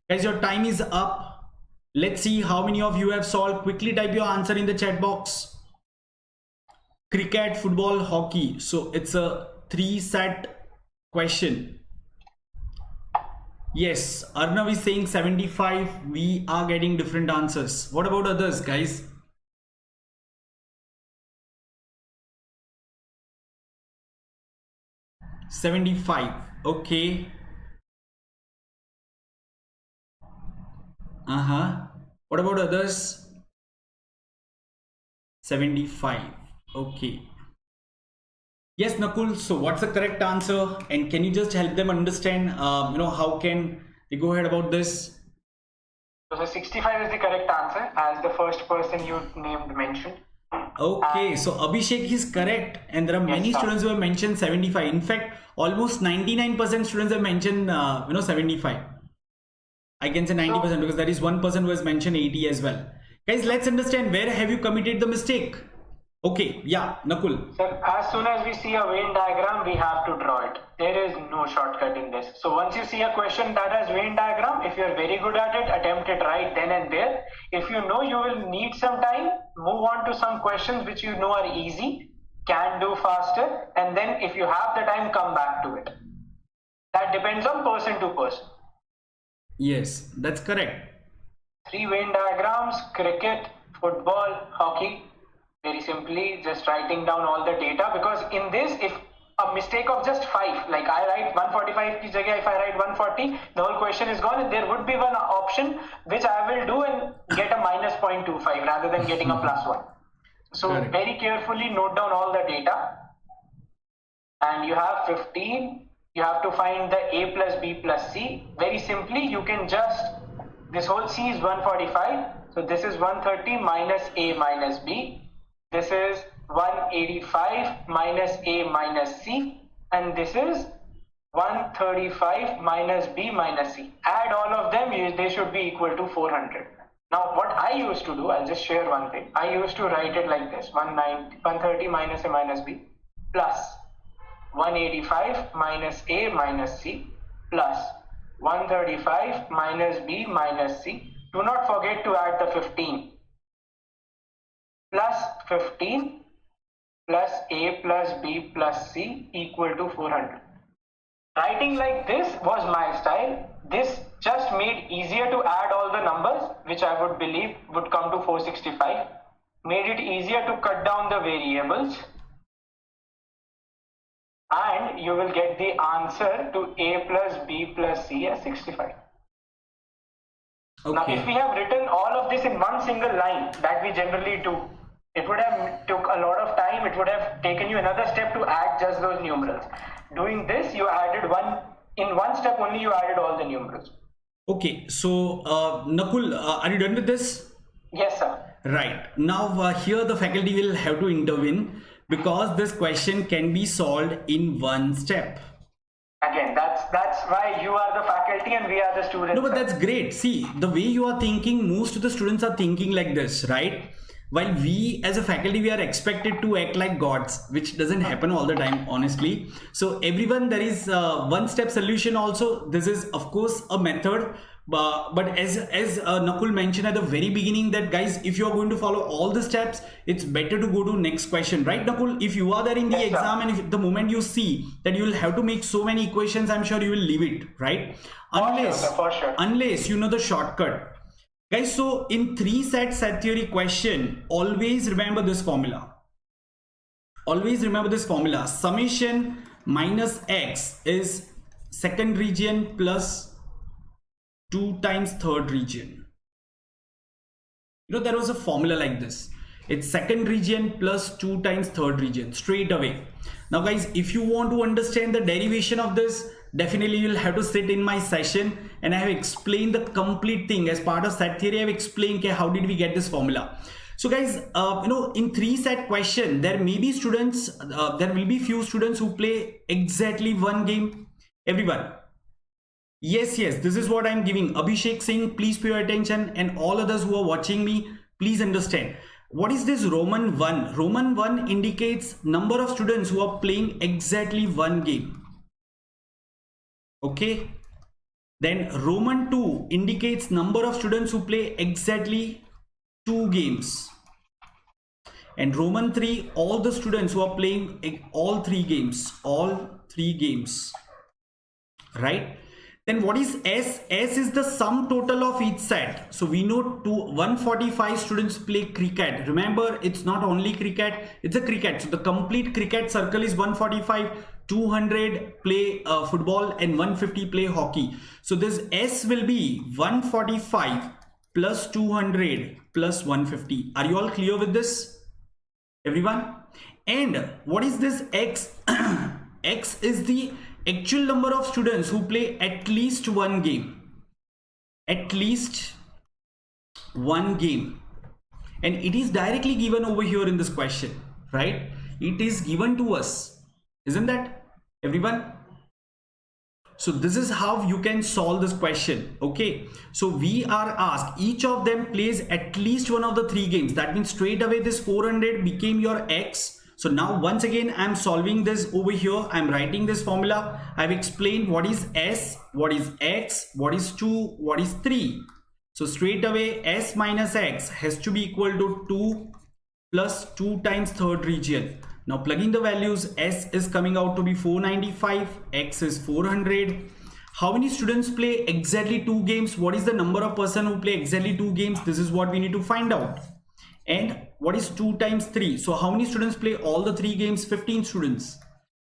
Guys, your time is up. Let's see how many of you have solved. Quickly type your answer in the chat box. Cricket, football, hockey. So it's a 3-set question. Yes, Arnav is saying 75. We are getting different answers. What about others, guys? $75. Okay. What about others? 75. Okay. Yes, Nakul. So what's the correct answer? And can you just help them understand, how can they go ahead about this? So 65 is the correct answer, as the first person you named mentioned. Okay, so Abhishek is correct, and there are many students who have mentioned 75. In fact, almost 99% students have mentioned 75. I can say 90% because there is one person who has mentioned 80 as well. Guys, let's understand, where have you committed the mistake? Okay, yeah, Nakul. Sir, as soon as we see a Venn diagram, we have to draw it. There is no shortcut in this. So once you see a question that has Venn diagram, if you're very good at it, attempt it right then and there. If you know you will need some time, move on to some questions which you know are easy, can do faster, and then if you have the time, come back to it. That depends on person to person. Yes, that's correct. 3 Venn diagrams: cricket, football, hockey. Very simply, just writing down all the data, because in this, if a mistake of just 5, like I write 145 ki jagah, if I write 140, the whole question is gone. There would be one option which I will do and get a minus 0.25 rather than getting a plus 1. So very carefully note down all the data. And you have 15. You have to find the A plus B plus C. Very simply, you can just, this whole C is 145. So this is 130 minus A minus B. This is 185 minus A minus C, and this is 135 minus B minus C. Add all of them, they should be equal to 400. Now what I used to do, I'll just share one thing. I used to write it like this: 130 minus A minus B plus 185 minus A minus C plus 135 minus B minus C. Do not forget to add the 15. Plus 15 plus A plus B plus C equal to 400. Writing like this was my style. This just made easier to add all the numbers, which I would believe would come to 465, made it easier to cut down the variables, and you will get the answer to A plus B plus C as 65. Okay. Now, if we have written all of this in one single line that we generally do, it would have took a lot of time. It would have taken you another step to add just those numerals. Doing this, you added in one step only, you added all the numerals. Okay, so Nakul, are you done with this? Yes, sir. Right. Now here the faculty will have to intervene because this question can be solved in one step. Again, that's why you are the faculty and we are the students. No, but that's great. See, the way you are thinking, most of the students are thinking like this, right? While we as a faculty, we are expected to act like gods, which doesn't happen all the time, honestly. So everyone, there is one step solution also. This is of course a method. But as Nakul mentioned at the very beginning, that guys, if you are going to follow all the steps, it's better to go to next question, right, Nakul? If you are there in the Yes, exam, and if the moment you see that you will have to make so many equations, I'm sure you will leave it, right? For sure. Unless you know the shortcut. Guys, so in 3 set theory question, always remember this formula. Always remember this formula. Summation minus x is second region plus 2 times third region. You know, there was a formula like this. It's second region plus 2 times third region straight away. Now guys, if you want to understand the derivation of this, definitely you'll have to sit in my session, and I have explained the complete thing as part of set theory. I have explained how did we get this formula. So guys, you know, in 3 set question, there may be students, there will be few students who play exactly one game. Everyone. Yes, this is what I'm giving. Abhishek Singh, please pay your attention, and all others who are watching me, please understand. What is this Roman 1? Roman 1 indicates number of students who are playing exactly one game. Okay. Then Roman 2 indicates number of students who play exactly 2 games. And Roman 3, all the students who are playing all 3 games. All 3 games. Right? Then what is S? S is the sum total of each set. So we know 145 students play cricket. Remember, it's not only cricket, it's a cricket. So the complete cricket circle is 145, 200 play football, and 150 play hockey. So this S will be 145 plus 200 plus 150. Are you all clear with this? Everyone? And what is this X? X is the actual number of students who play at least one game. At least one game. And it is directly given over here in this question, right? It is given to us. Isn't that, everyone? So this is how you can solve this question. Okay. So we are asked, each of them plays at least one of the 3 games. That means straight away this 400 became your X. So now once again, I'm solving this over here. I'm writing this formula. I've explained what is S, what is X, what is 2, what is 3. So straight away, S minus X has to be equal to 2 plus 2 times third region. Now plugging the values, S is coming out to be 495, X is 400. How many students play exactly 2 games? What is the number of person who play exactly 2 games? This is what we need to find out. And what is 2 times 3? So how many students play all the 3 games? 15 students.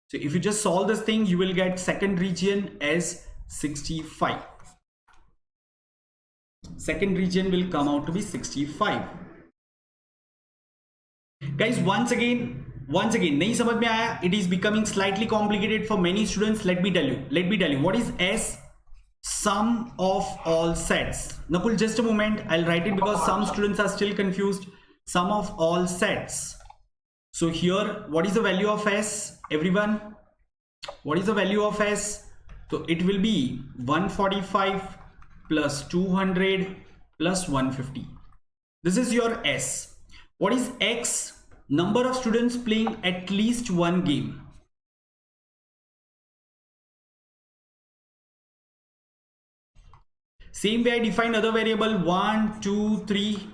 So if you just solve this thing, you will get second region as 65. Second region will come out to be 65. Guys, once again, nahi samajh mein aaya, it is becoming slightly complicated for many students. Let me tell you, what is S? Sum of all sets. Nakul, just a moment, I'll write it because some students are still confused. Sum of all sets. So here, what is the value of S? Everyone, what is the value of S? So it will be 145 plus 200 plus 150. This is your S. What is X? Number of students playing at least one game. Same way I define other variable 1, 2, 3.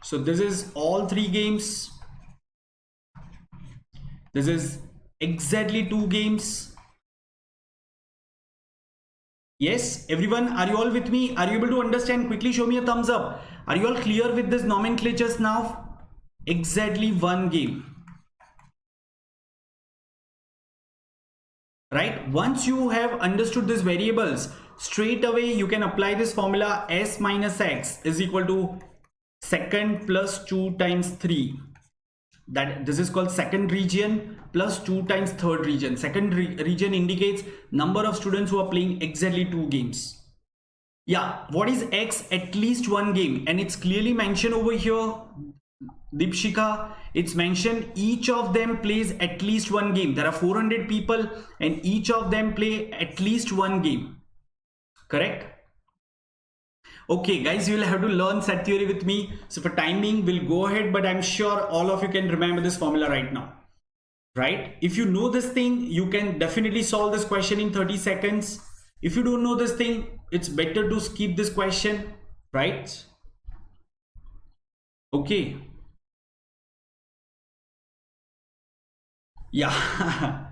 So this is all 3 games. This is exactly 2 games. Yes, everyone, are you all with me? Are you able to understand? Quickly show me a thumbs up. Are you all clear with this nomenclatures now? Exactly one game. Right? Once you have understood these variables, straight away you can apply this formula. S minus X is equal to second plus 2 times 3. That this is called second region plus 2 times third region. Second region indicates number of students who are playing exactly 2 games. Yeah, what is X? At least one game, and it's clearly mentioned over here, Deepshika. It's mentioned each of them plays at least one game. There are 400 people and each of them play at least one game. Correct? Okay, guys, you will have to learn set theory with me. So for timing, we'll go ahead, but I'm sure all of you can remember this formula right now. Right? If you know this thing, you can definitely solve this question in 30 seconds. If you don't know this thing, it's better to skip this question, right? Okay. Yeah.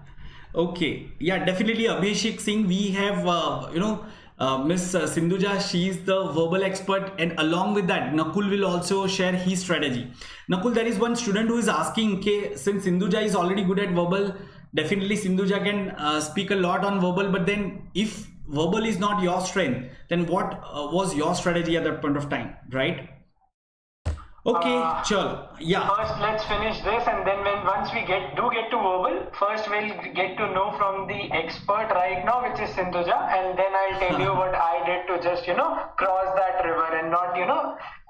Okay. Yeah, definitely Abhishek Singh. We have, Miss Sindhuja, she is the verbal expert, and along with that, Nakul will also share his strategy. Nakul, there is one student who is asking, okay, since Sindhuja is already good at verbal, definitely Sindhuja can speak a lot on verbal, but then if verbal is not your strength, then what was your strategy at that point of time, right? Okay, chal. Yeah. First, let's finish this, and then once we get to verbal, first we'll get to know from the expert right now, which is Sindhuja, and then I'll tell you what I did to just cross that river and not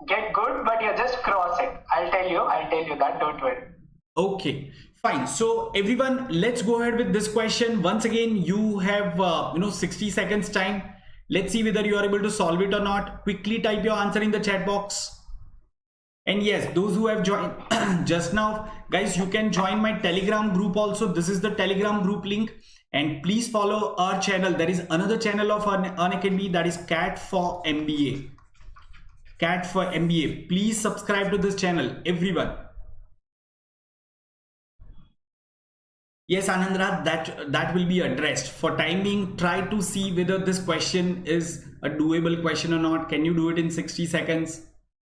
get good, but just cross it. I'll tell you that. Don't worry. Okay, fine. So everyone, let's go ahead with this question. Once again, you have 60 seconds time. Let's see whether you are able to solve it or not. Quickly type your answer in the chat box. And yes, those who have joined just now, guys, you can join my Telegram group also. This is the Telegram group link, and please follow our channel. There is another channel of Unacademy, that is CAT for MBA. CAT for MBA. Please subscribe to this channel, everyone. Yes, Anandra, that will be addressed. For timing, try to see whether this question is a doable question or not. Can you do it in 60 seconds?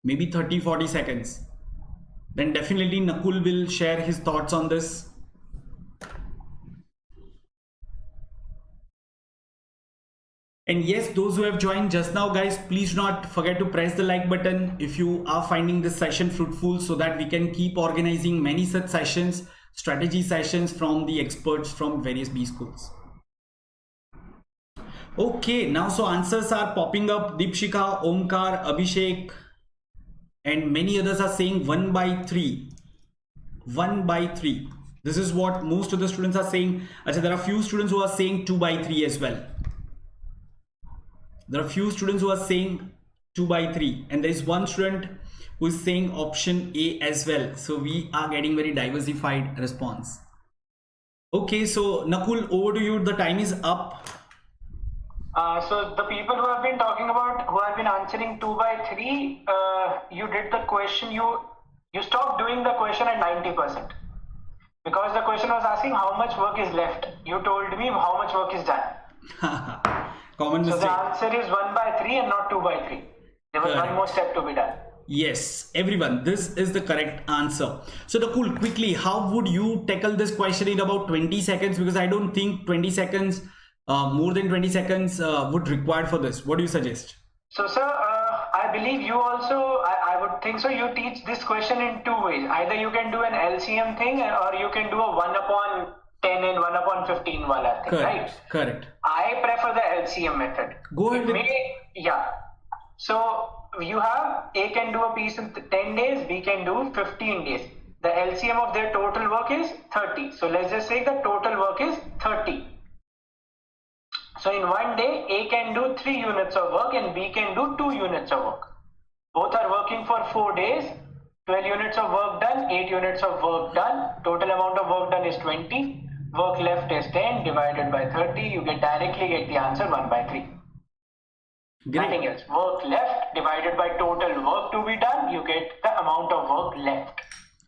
Maybe 30-40 seconds. Then definitely Nakul will share his thoughts on this. And yes, those who have joined just now, guys, please do not forget to press the like button if you are finding this session fruitful, so that we can keep organizing many such sessions, strategy sessions from the experts from various B schools. Okay, now so answers are popping up. Deepshika, Omkar, Abhishek, and many others are saying 1 by 3. 1 by 3. This is what most of the students are saying. Achha, there are few students who are saying 2 by 3 as well. There are few students who are saying 2 by 3. And there is one student who is saying option A as well. So we are getting very diversified response. Okay, so Nakul, over to you. The time is up. So the people who have been talking about, who have been answering 2 by 3, you did the question, you stopped doing the question at 90%. Because the question was asking how much work is left. You told me how much work is done. Common mistake. So the answer is 1 by 3 and not 2 by 3. There was one more step to be done. Yes, everyone, this is the correct answer. So Nakul, quickly, how would you tackle this question in about 20 seconds? Because I don't think 20 seconds, more than 20 seconds would require for this. What do you suggest? So sir, I believe you also, I would think so, you teach this question in 2 ways. Either you can do an LCM thing, or you can do a 1 upon 10 and 1 upon 15 wala thing, correct, right? Correct. I prefer the LCM method. Go ahead. Yeah. So you have A can do a piece in 10 days, B can do 15 days. The LCM of their total work is 30. So let's just say the total work is 30. So in one day, A can do 3 units of work and B can do 2 units of work. Both are working for 4 days, 12 units of work done, 8 units of work done. Total amount of work done is 20. Work left is 10 divided by 30. You directly get the answer 1 by 3. Great. Nothing else. Work left divided by total work to be done. You get the amount of work left.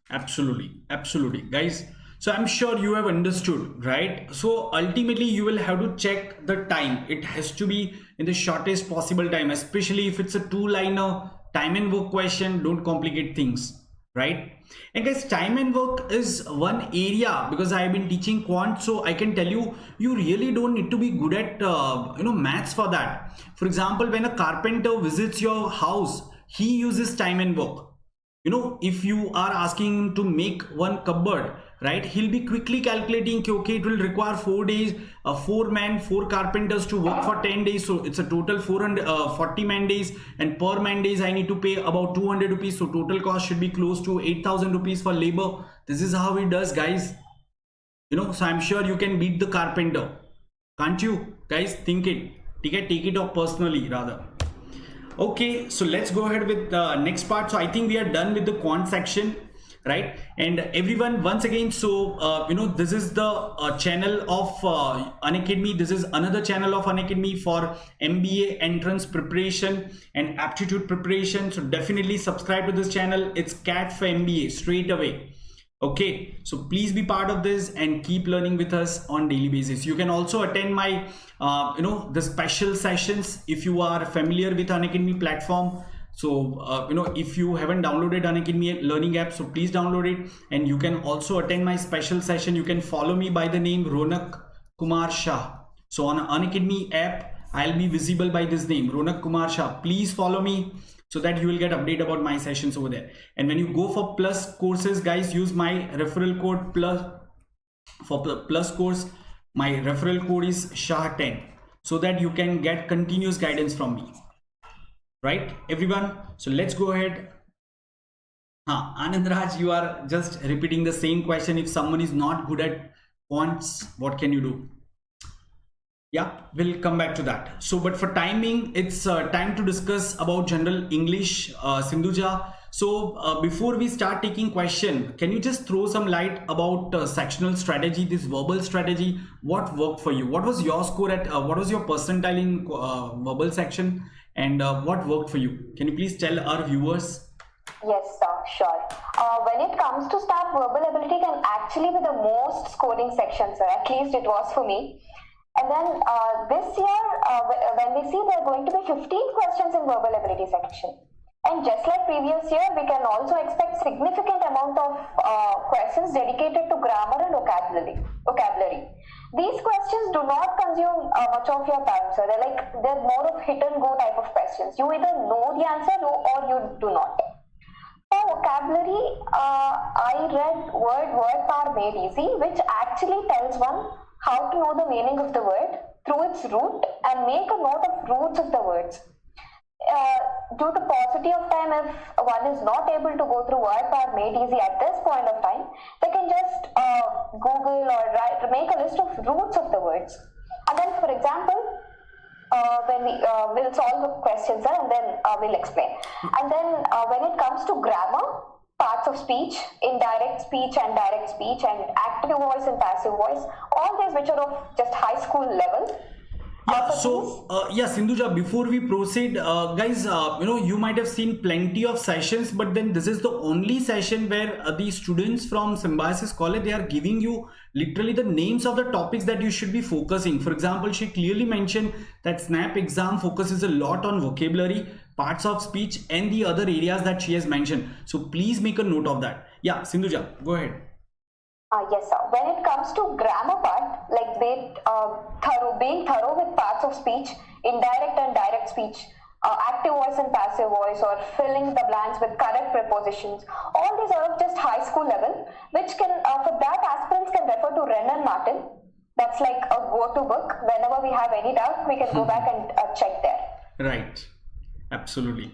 Absolutely. Absolutely. Guys, So I'm sure you have understood, right? So ultimately you will have to check the time. It has to be in the shortest possible time, especially if it's a two-liner time and work question. Don't complicate things, right? And guys, time and work is one area, because I've been teaching quant, so I can tell you, you really don't need to be good at maths for that. For example, when a carpenter visits your house, he uses time and work. If you are asking him to make one cupboard, right, he'll be quickly calculating, okay, it will require 4 days, 4 carpenters to work for 10 days, so it's a total 440 man days, and per man days I need to pay about 200 rupees, so total cost should be close to 8,000 rupees for labor. This is how it does, guys. So I'm sure you can beat the carpenter, can't you guys? Think it, take it off personally rather. Okay, so let's go ahead with the next part. So I think we are done with the quant section, right? And everyone, once again, so this is the channel of Unacademy. This is another channel of Unacademy for MBA entrance preparation and aptitude preparation. So definitely subscribe to this channel. It's CAT for MBA straight away. Okay, so please be part of this and keep learning with us on daily basis. You can also attend my the special sessions if you are familiar with Unacademy platform. So if you haven't downloaded Unacademy learning app, so please download it, and you can also attend my special session. You can follow me by the name Ronak Shah. So on Unacademy app, I'll be visible by this name, Ronak Shah. Please follow me, so that you will get update about my sessions over there. And when you go for plus courses, guys, use my referral code plus course. My referral code is SHAH10, so that you can get continuous guidance from me, right, everyone? So let's go ahead. Anand Raj, you are just repeating the same question. If someone is not good at quants, what can you do? Yeah, we'll come back to that. So, but for timing, it's time to discuss about general English, Sindhuja. So before we start taking question, can you just throw some light about sectional strategy, this verbal strategy? What worked for you? What was your score at, what was your percentile in verbal section, and what worked for you? Can you please tell our viewers? Yes, sir, sure. When it comes to staff, verbal ability can actually be the most scoring section, sir. At least it was for me. And then this year, when we see there are going to be 15 questions in verbal ability section. And just like previous year, we can also expect significant amount of questions dedicated to grammar and vocabulary. These questions do not consume much of your time, sir. They're more of hit and go type of questions. You either know the answer or you do not. For vocabulary, I read word power made easy, which actually tells one how to know the meaning of the word through its root and make a note of roots of the words. Due to paucity of time, if one is not able to go through word power made easy at this point of time, they can just Google or make a list of roots of the words. And then, for example, when we'll solve the questions, and then we'll explain. And then when it comes to grammar, parts of speech, indirect speech and direct speech, and active voice and passive voice, all these which are of just high school level. Yeah, so Sindhuja, before we proceed, guys, you might have seen plenty of sessions, but then this is the only session where the students from Symbiosis College, they are giving you literally the names of the topics that you should be focusing. For example, she clearly mentioned that SNAP exam focuses a lot on vocabulary, parts of speech, and the other areas that she has mentioned. So please make a note of that. Yeah, Sindhuja, go ahead. Yes, sir. When it comes to grammar part, like being thorough with parts of speech, indirect and direct speech, active voice and passive voice, or filling the blanks with correct prepositions, all these are of just high school level, which can, for that, aspirants can refer to Wren and Martin. That's like a go-to book. Whenever we have any doubt, we can go back and check there. Right. Absolutely.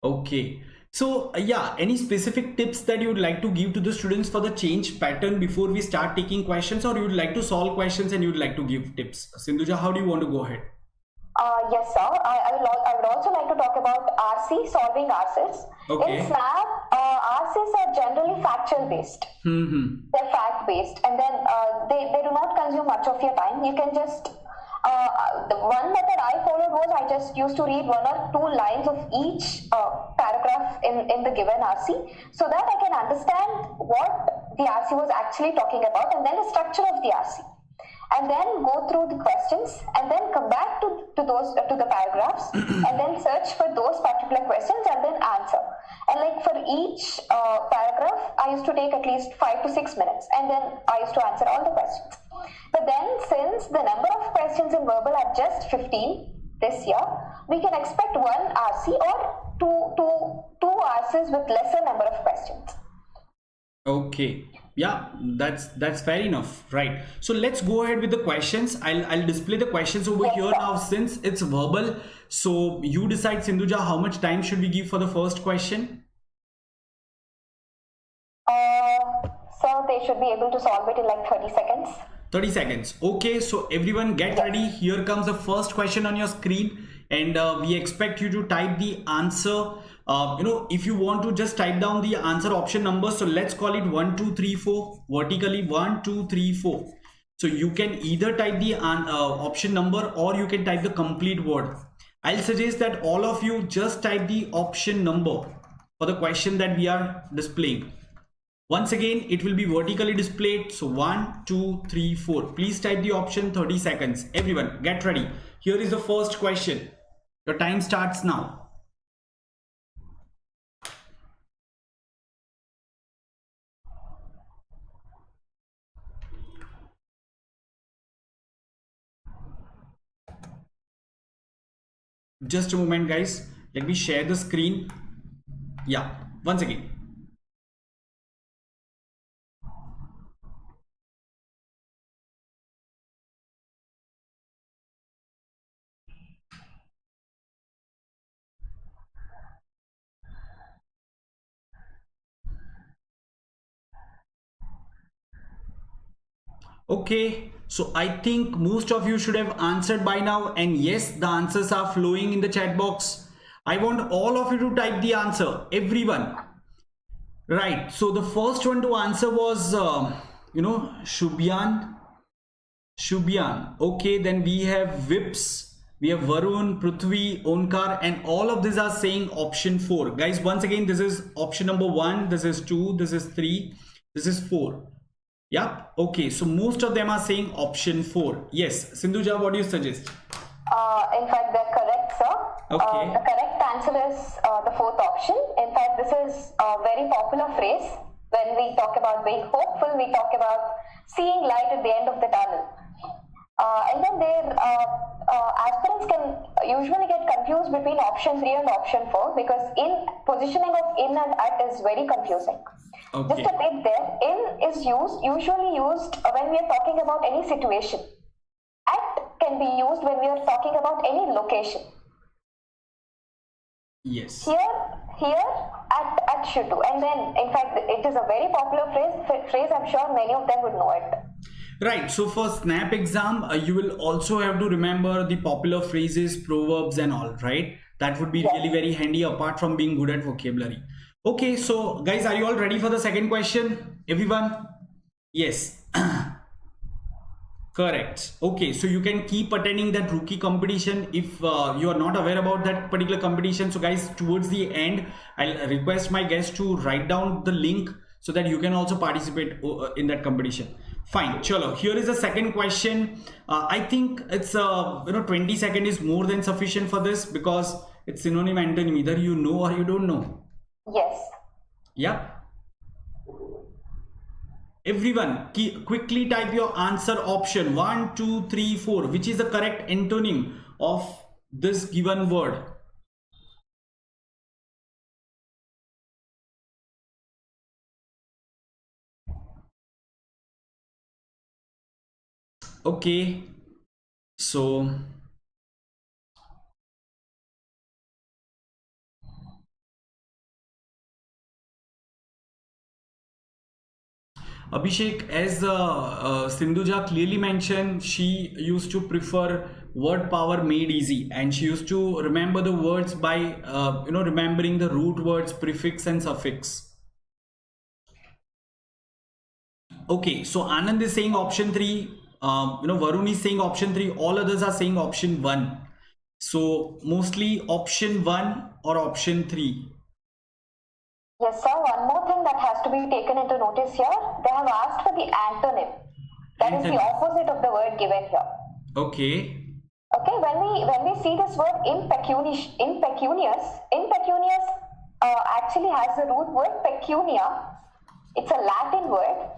Okay. So any specific tips that you would like to give to the students for the change pattern before we start taking questions, or you would like to solve questions and you would like to give tips? Sindhuja, how do you want to go ahead? Yes, sir. I would also like to talk about RC, solving RCs. Okay. In SNAP, RCs are generally factual based. They're fact based, and then they do not consume much of your time. You can just the one method I followed was I just used to read 1 or 2 lines of each paragraph in the given RC, so that I can understand what the RC was actually talking about, and then the structure of the RC, and then go through the questions, and then come back to the paragraphs, and then search for those particular questions and then answer. And like for each paragraph, I used to take at least 5 to 6 minutes, and then I used to answer all the questions. But then, since the number of questions in verbal are just 15 this year, we can expect one RC or two RCs with lesser number of questions. Okay, yeah, that's fair enough, right? So let's go ahead with the questions. I'll display the questions over Yes, here sir. now, since it's verbal. So you decide, Sindhuja, how much time should we give for the first question? So they should be able to solve it in like 30 seconds. 30 seconds. Okay, so everyone get ready. Here comes the first question on your screen, and we expect you to type the answer. If you want to just type down the answer option number, so let's call it 1 2 3 4 vertically, 1 2 3 4. So you can either type the option number, or you can type the complete word. I'll suggest that all of you just type the option number for the question that we are displaying. Once again, it will be vertically displayed. So 1 2 3 4. Please type the option. 30 seconds. Everyone get ready. Here is the first question. Your time starts now. Just a moment, guys. Let me share the screen. Yeah, once again. Okay, so I think most of you should have answered by now, and yes, the answers are flowing in the chat box. I want all of you to type the answer, everyone. Right, so the first one to answer was Shubhyan. Okay, then we have Vips, we have Varun, Prithvi, Onkar, and all of these are saying option 4. Guys, once again, this is option number 1, this is 2, this is 3, this is 4. Yeah, okay, so most of them are saying option 4. Yes, Sindhuja, what do you suggest? In fact, they're correct, sir. Okay. The correct answer is the fourth option. In fact, this is a very popular phrase. When we talk about being hopeful, we talk about seeing light at the end of the tunnel. And then aspirants can usually get confused between option 3 and option 4, because in positioning of in and at is very confusing. Okay. Just a tip there, in is usually used when we are talking about any situation. At can be used when we are talking about any location. Yes. Here at should do. And then, in fact, it is a very popular phrase. I'm sure many of them would know it. Right, so for snap exam, you will also have to remember the popular phrases, proverbs and all, right? That would be really very handy apart from being good at vocabulary. Okay, so guys, are you all ready for the second question? Everyone? Yes. Correct. Okay, so you can keep attending that rookie competition if you are not aware about that particular competition. So guys, towards the end, I'll request my guests to write down the link so that you can also participate in that competition. Fine, chalo. Here is the second question. I think it's 20 seconds is more than sufficient for this, because it's synonym antonym. Either you know or you don't know. Yes. Yeah. Everyone, quickly type your answer option 1 2 3 4, which is the correct antonym of this given word. Okay, so Abhishek, as Sindhuja clearly mentioned, she used to prefer word power made easy, and she used to remember the words by remembering the root words, prefix and suffix. Okay, so Anand is saying option 3. Varun is saying option 3. All others are saying option 1. So mostly option 1 or option 3. Yes, sir. One more thing that has to be taken into notice here. They have asked for the antonym. That is the opposite of the word given here. Okay. Okay, when we see this word impecunious actually has the root word pecunia. It's a Latin word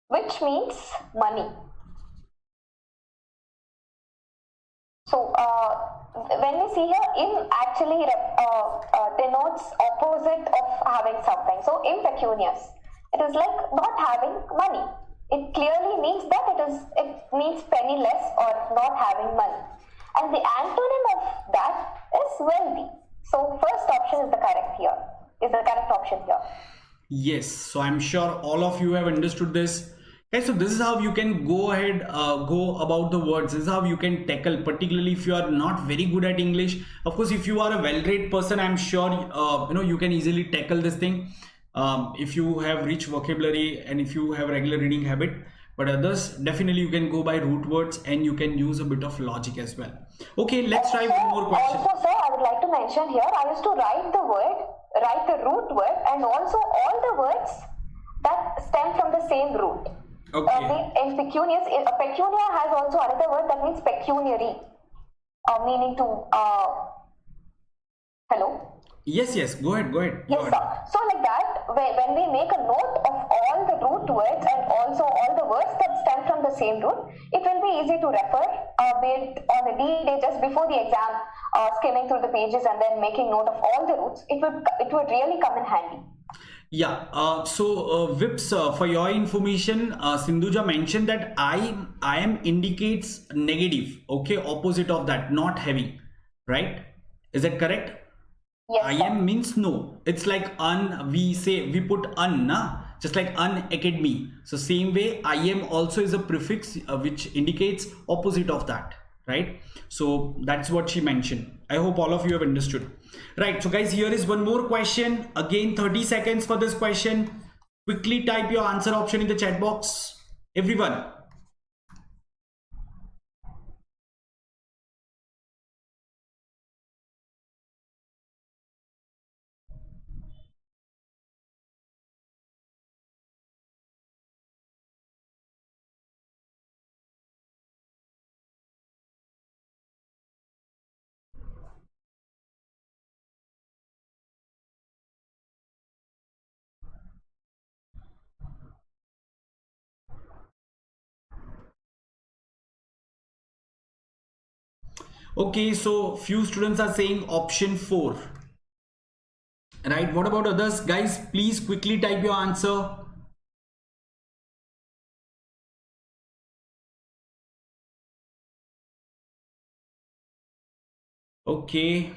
which means money. So when we see here, in actually denotes opposite of having something. So impecunious, it is like not having money. It clearly means that it means penniless or not having money. And the antonym of that is wealthy. So first option is the correct option here. Yes, so I'm sure all of you have understood this. Okay, so this is how you can go ahead, go about the words. This is how you can tackle, particularly if you are not very good at English. Of course, if you are a well-read person, I'm sure you can easily tackle this thing. If you have rich vocabulary and if you have regular reading habit, but others definitely you can go by root words and you can use a bit of logic as well. Okay, let's try one more question. Also, sir, I would like to mention here, I used to write the root word and also all the words that stem from the same root. Okay. In pecunious, pecunia has also another word that means pecuniary, meaning to hello. Yes, go ahead. Yes, sir. So like that, when we make a note of all the root words and also all the words that stem from the same root, it will be easy to refer, be it on the D-Day just before the exam, skimming through the pages and then making note of all the roots. It would really come in handy. Yeah, so Vips, for your information, Sindhuja mentioned that I am indicates negative, okay, opposite of that, not heavy, right? Is that correct? Yes, I am means no. It's like we put na, just like Unacademy. So same way, I am also is a prefix which indicates opposite of that, right? So that's what she mentioned. I hope all of you have understood. Right, so guys, here is one more question. Again, 30 seconds for this question. Quickly type your answer option in the chat box. Everyone. Okay, so few students are saying option 4. Right, what about others? Guys, please quickly type your answer. Okay,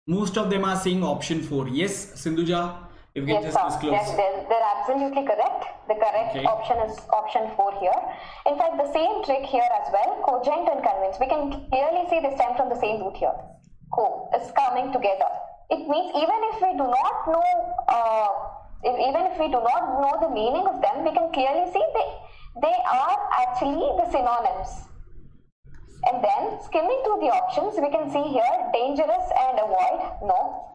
most of them are saying option 4. Yes, Sindhuja, if you can just disclose. Yes, they're absolutely correct. The correct option is option 4 here. In fact, the same trick here as well, cogent and convince. We can clearly see they stem from the same root here. Co is coming together. It means even if we do not know, the meaning of them, we can clearly see they are actually the synonyms. And then skimming through the options, we can see here dangerous and avoid, no.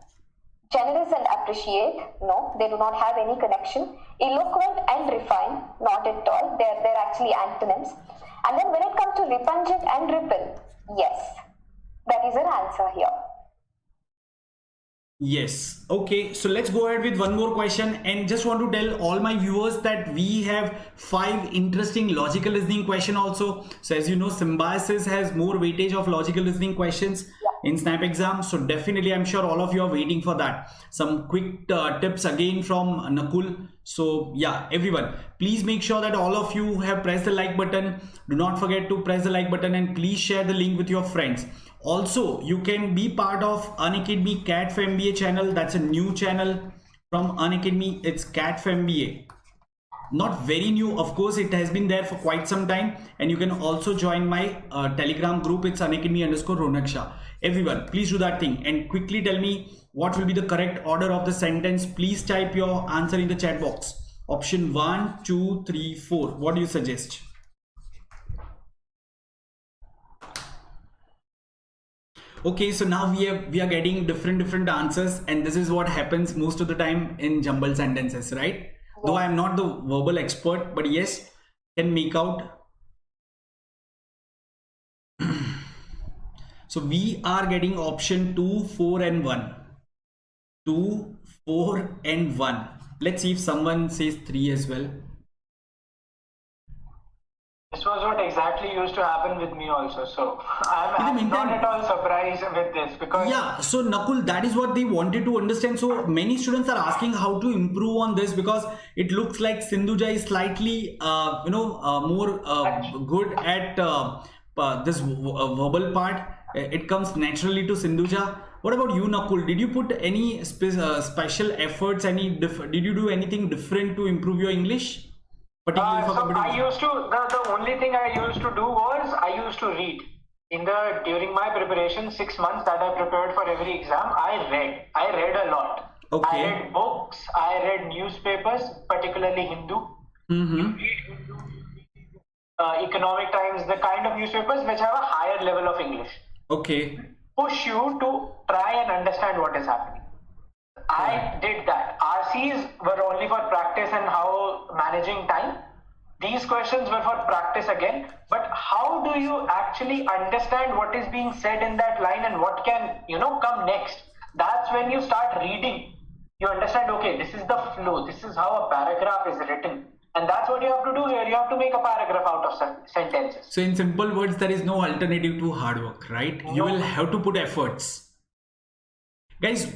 Generous and appreciate, no, they do not have any connection. Eloquent and refine, not at all, they're actually antonyms. And then when it comes to repugnant and repel, yes, that is an answer here. Yes. Okay, so let's go ahead with one more question, and just want to tell all my viewers that we have 5 interesting logical reasoning question also. So as you know, Symbiosis has more weightage of logical reasoning questions in Snap exam. So definitely I'm sure all of you are waiting for that. Some quick tips again from Nakul. So yeah, everyone, please make sure that all of you have pressed the like button. Do not forget to press the like button and please share the link with your friends. Also, you can be part of Unacademy CAT for MBA channel. That's a new channel from Unacademy. It's CAT for MBA. Not very new, of course, it has been there for quite some time. And you can also join my Telegram group. It's Unacademy_Ronak Shah. Everyone, please do that thing and quickly tell me what will be the correct order of the sentence. Please type your answer in the chat box. Option 1, 2, 3, 4. What do you suggest? Okay, so now we are getting different answers, and this is what happens most of the time in jumbled sentences, right? Though I am not the verbal expert, but yes, can make out. So we are getting option 2, 4 and 1. 2, 4 and 1. Let's see if someone says 3 as well. This was what exactly used to happen with me also. So I'm not at all surprised with this because... Yeah, so Nakul, that is what they wanted to understand. So many students are asking how to improve on this because it looks like Sindhuja is slightly, more good at this verbal part. It comes naturally to Sindhuja. What about you, Nakul? Did you put any special efforts? Did you do anything different to improve your English? So I used to, the only thing I used to do was I used to read. During my preparation, 6 months that I prepared for every exam, I read a lot. Okay. I read books, I read newspapers, particularly Hindu. Mm-hmm. Economic Times, the kind of newspapers which have a higher level of English. Okay. Push you to try and understand what is happening. I did that. RCs were only for practice and how managing time. These questions were for practice again. But how do you actually understand what is being said in that line and what can, come next? That's when you start reading. You understand, okay, this is the flow. This is how a paragraph is written. And that's what you have to do here. You have to make a paragraph out of sentences. So in simple words, there is no alternative to hard work, right? No. You will have to put efforts. Guys,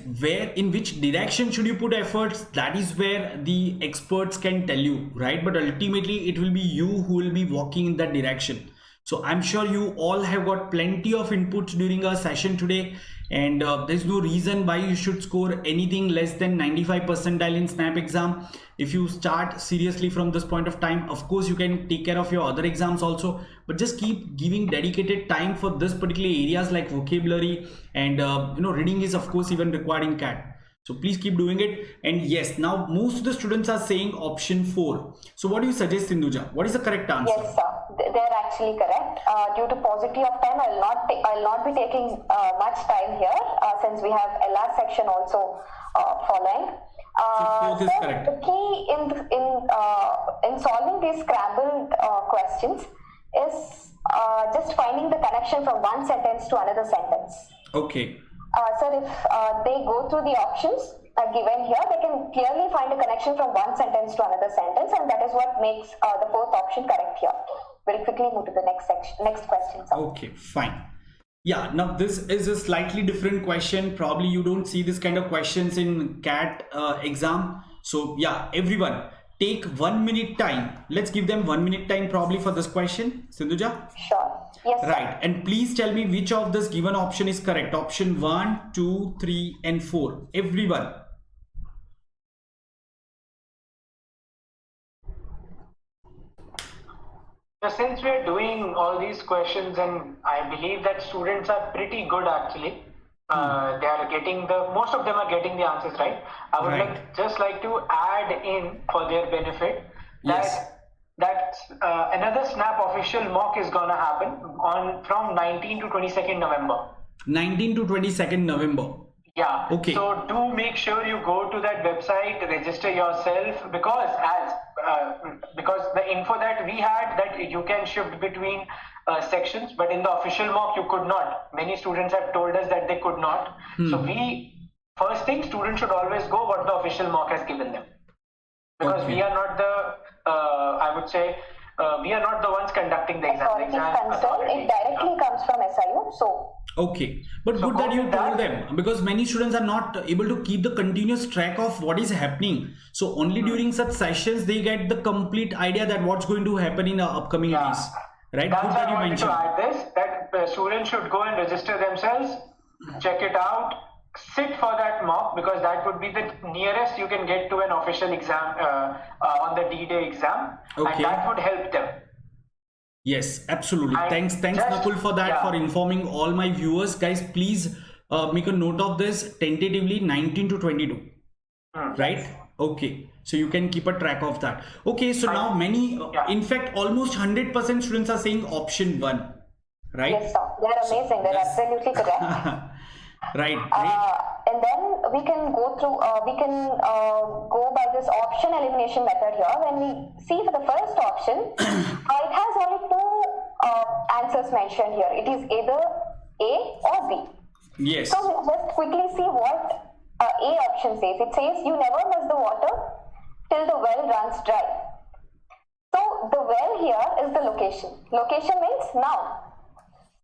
in which direction should you put efforts? That is where the experts can tell you, right? But ultimately, it will be you who will be walking in that direction. So I'm sure you all have got plenty of inputs during our session today, and there's no reason why you should score anything less than 95 percentile in SNAP exam. If you start seriously from this point of time, of course you can take care of your other exams also, but just keep giving dedicated time for this particular areas like vocabulary and reading is of course even required in CAT. So please keep doing it. And yes, now most of the students are saying option 4. So what do you suggest, Sindhuja? What is the correct answer? Yes, sir. They're actually correct. Due to paucity of time, I'll not be taking much time here since we have LR section also following. So 4th is correct. The key in solving these scrambled questions is just finding the connection from one sentence to another sentence. Okay. Sir, if they go through the options given here, they can clearly find a connection from one sentence to another sentence, and that is what makes the 4th option correct here. We'll quickly move to the next question. Sir. Okay, fine. Yeah, now this is a slightly different question. Probably you don't see this kind of questions in CAT exam. So yeah, everyone take 1 minute time. Let's give them 1 minute time probably for this question. Sindhuja? Sure. Yes, sir. Right. And please tell me which of this given option is correct. Option 1, 2, 3 and 4. Everyone. So since we are doing all these questions, and I believe that students are pretty good actually. They are getting most of them are getting the answers right. I would just like to add in for their benefit that another SNAP official mock is gonna happen from 19 to 22nd November. 19 to 22nd November. Yeah. Okay. So do make sure you go to that website, register yourself, because the info that we had that you can shift between sections, but in the official mock you could not. Many students have told us that they could not. So first thing, students should always go what the official mock has given them, because we are not the I would say we are not the ones conducting the exam. It directly comes from SIU. So okay, but good that you told them, because many students are not able to keep the continuous track of what is happening. So only during such sessions they get the complete idea that what's going to happen in the upcoming days. Right? That's good why that you I wanted mentioned. to add this, that students should go and register themselves, check it out, sit for that mock, because that would be the nearest you can get to an official exam on the D-Day exam, and that would help them. Yes, absolutely. And Thanks Nakul for that, for informing all my viewers. Guys, please make a note of this, tentatively 19 to 22. Right? Okay. So you can keep a track of that. Okay, so now many, in fact, almost 100% students are saying option 1. right? Yes, sir. They're amazing. They're absolutely correct. Right, great. And then we can go through, go by this option elimination method here. When we see for the first option, it has only two answers mentioned here. It is either A or B. Yes. So we'll just quickly see what A option says. It says you never miss the water till the well runs dry. So the well here is the location. Location means noun.